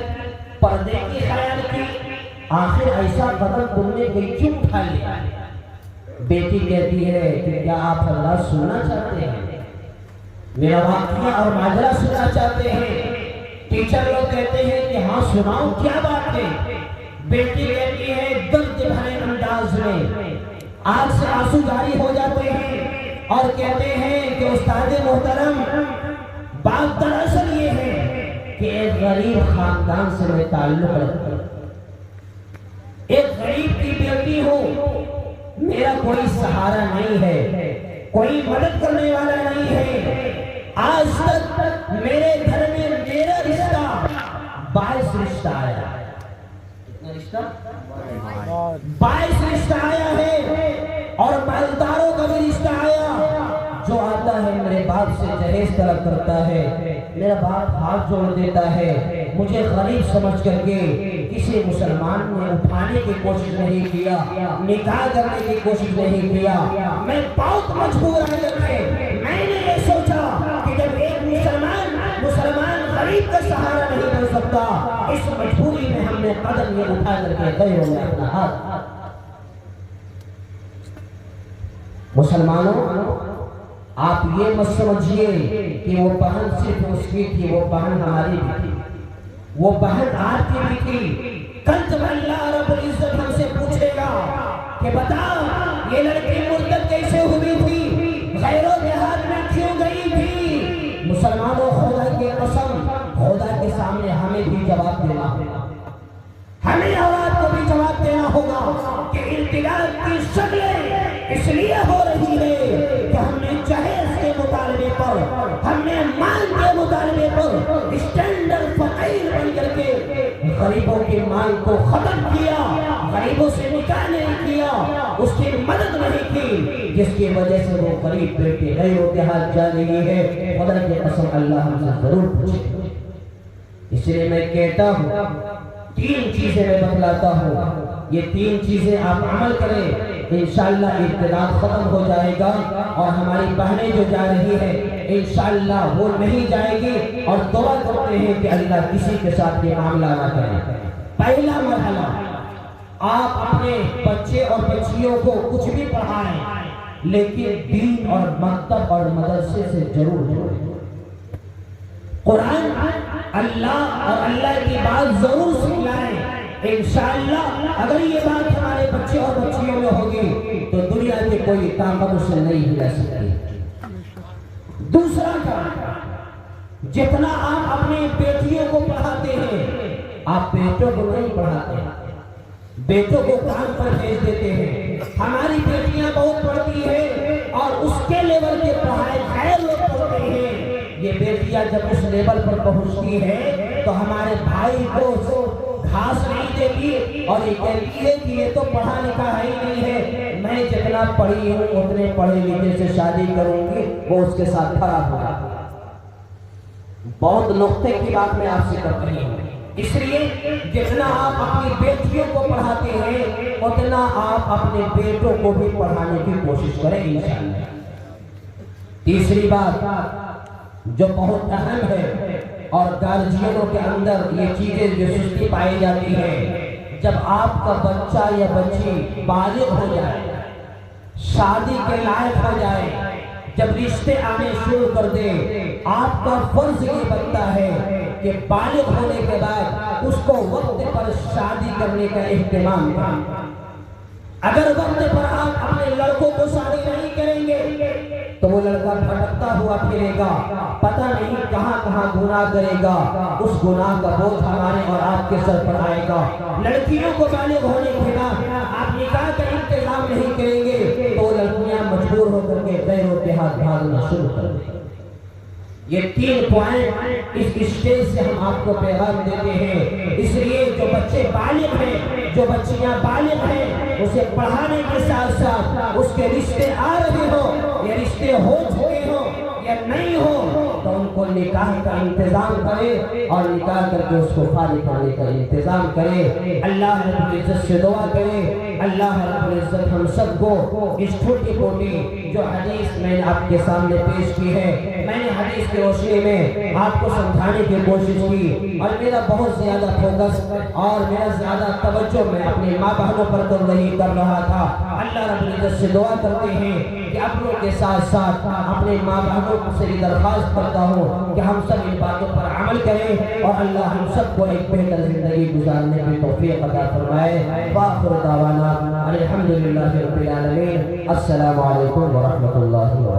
پردے کی خیال کی، آخر ایسا قدم تم نے کیوں اٹھا لیا؟ بیٹی کہتی ہے کہ کیا آپ حضرات سننا چاہتے ہیں؟ میرا واقعہ اور ماجرا سننا چاہتے ہیں؟ ٹیچر لوگ کہتے ہیں کہ ہاں سناؤ، کیا بات ہے؟ بیٹی کہتی ہے درد بھرے انداز میں، آنکھ سے آنسو جاری ہو جاتے ہیں اور کہتے ہیں کہ استاد محترم، بات دراصل یہ ہے کہ ایک غریب خاندان سے میں تعلق رکھتا ہوں، ایک غریب کی بیٹی ہوں، میرا کوئی سہارا نہیں ہے، کوئی مدد کرنے والا نہیں ہے، آج تک میرے گھر میں میرا رشتہ 22 رشتہ آیا ہے، کتنا رشتہ؟ 22 رشتہ آیا ہے، اور مالداروں کا بھی رشتہ آیا، جو آتا ہے میرے باپ سے جہیز طلب کرتا ہے، میرا باپ ہاتھ جوڑ دیتا ہے، مجھے غریب سمجھ کر کے کسی مسلمان نے اٹھانے کی کوشش نہیں کیا، نکاح کرنے کی کوشش نہیں کیا، میں بہت مجبور آ کر کے میں نے یہ سوچا کہ جب ایک مسلمان غریب کا سہارا نہیں بن سکتا، اس مجبوری میں ہم نے قدم یہ اٹھا کر کے گئے ہو اپنا ہاتھ۔ مسلمانوں، آپ یہ مت سمجھیے کہ وہ بہن صرف اس کی تھی، وہ بہن ہماری بھی تھی، وہ بہن آپ کی بھی تھی۔ کل جب اللہ رب العزت ہم سے پوچھے گا کہ بتا یہ لڑکی مرتد کیسے ہوئی تھی، غیر و دیہات میں کیوں گئی تھی، مسلمانوں خدا کی قسم، خدا کے سامنے ہمیں بھی جواب دینا ہوگا، ہمیں اولاد کو بھی جواب دینا ہوگا کہ ارتداد کی شکلیں اس لیے ہو رہی ہے کہ ہم نے جہیز کے مطالبے پر، ہم نے مال کے مطالبے پر اسٹینڈرڈ فقیر بن کر کے غریبوں کے مال کو ختم کیا، غریبوں سے نکاح نہیں کیا، اس کی مدد نہیں کی، جس کی وجہ سے وہ غریب بیٹی غیر و دیہات جا رہی ہے۔ خدا کی قسم اللہ ہم سے ضرور پوچھے۔ اس لیے میں کہتا ہوں، 3 چیزیں میں بتلاتا ہوں، یہ 3 چیزیں آپ عمل کریں، انشاءاللہ ارتداد ختم ہو جائے گا، اور ہماری بہنیں جو جا رہی ہیں انشاءاللہ وہ نہیں جائے گی، اور دعا کرتے ہیں کہ اللہ کسی کے ساتھ یہ معاملہ نہ کرے۔ پہلا مرحلہ، آپ اپنے بچے اور بچیوں کو کچھ بھی پڑھائیں، لیکن دین اور مکتب اور مدرسے سے ضرور جوڑیں، قرآن، اللہ اور اللہ کی بات ضرور سکھلائیں۔ انشاءاللہ اگر یہ بات ہمارے بچے اور بچیوں میں ہوگی تو دنیا کی کوئی طاقت اسے نہیں ہلا سکتی۔ دوسرا کام، جتنا آپ اپنی بیٹیوں کو پڑھاتے ہیں، آپ بیٹوں کو نہیں پڑھاتے ہیں، بیٹوں کو کام پر بھیج دیتے ہیں۔ ہماری بیٹیاں بہت پڑھتی ہیں اور اس کے لیول کے پڑھائی غیر لوگ پڑھتے ہیں، یہ بیٹیاں جب اس لیول پر پہنچتی ہے تو ہمارے بھائی کو گھاس نہیں دیتی اور یہ کہتی ہے کہ یہ تو پڑھا لکھا ہی نہیں ہے، میں جتنا پڑھی ہوں اتنے پڑھے لکھے سے شادی کروں گی، وہ اس کے ساتھ کھڑا ہوگا۔ بہت نقطے کی بات میں آپ سے کرتی ہوں، اس لیے جتنا آپ اپنی بیٹیوں کو پڑھاتے ہیں اتنا آپ اپنے بیٹوں کو بھی پڑھانے کی کوشش کریں انشاءاللہ۔ تیسری بات جو بہت اہم ہے، اور گارجینوں کے اندر یہ چیزیں جو سستی پائی جاتی ہے، جب آپ کا بچہ یا بچی بالغ ہو جائے، شادی کے لائق ہو جائے، جب رشتے آنے شروع کر دے، آپ کا فرض یہ بنتا ہے کہ بالغ ہونے کے بعد اس کو وقت پر شادی کرنے کا اہتمام کریں۔ اگر وقت پر آپ اپنے لڑکوں کو شادی نہیں کریں گے تو وہ لڑکا بھٹکتا ہوا پھرے گا، پتہ نہیں کہاں کہاں گناہ کرے گا، اس گناہ کا بوجھ ہمارے اور آپ کے سر پر آئے گا۔ لڑکیوں کو بالغ ہونے کے بعد آپ نکاح کا انتظام نہیں کریں گے تو لڑکیاں مجبور ہو کر کے غیر و دیہات بھاگنا شروع کر دیں۔ یہ 3 پوائنٹ اس اسٹیج سے ہم آپ کو پیغام دیتے ہیں، اس لیے جو بچے بالغ ہیں، جو بچیاں بالغ ہیں، اسے پڑھانے کے ساتھ ساتھ اس کے رشتے آ رہے ہوں یا رشتے ہو چکے ہوں یا نہیں ہوں تو ان کو نکاح کا انتظام کرے اور نکاح کر کے اس کو فارغ کرنے کا انتظام کرے۔ اللہ رب العزت سے دعا کرے، اللہ رب العزت ہم سب کو اس چھوٹی موٹی جو حدیث میں نے آپ کے سامنے پیش کی ہے، میں نے حدیث کی روشنی میں آپ کو سمجھانے کی کوشش کی، اور میرا بہت زیادہ فوکس اور میرا زیادہ توجہ میں اپنی ماں بہنوں پر کر رہا تھا۔ اللہ رب العزت سے دعا کرتے ہیں کہ اپنوں کے ساتھ ساتھ اپنے ماں بہنوں سے بھی درخواست کرتا ہوں کہ ہم سب ان باتوں پر عمل کریں، اور اللہ ہم سب کو ایک بہتر زندگی گزارنے کی توفیق عطا فرمائے۔ وآخر دعوانا الحمدللہ رب العالمین۔ السلام علیکم ورحمۃ اللہ وبرکاتہ۔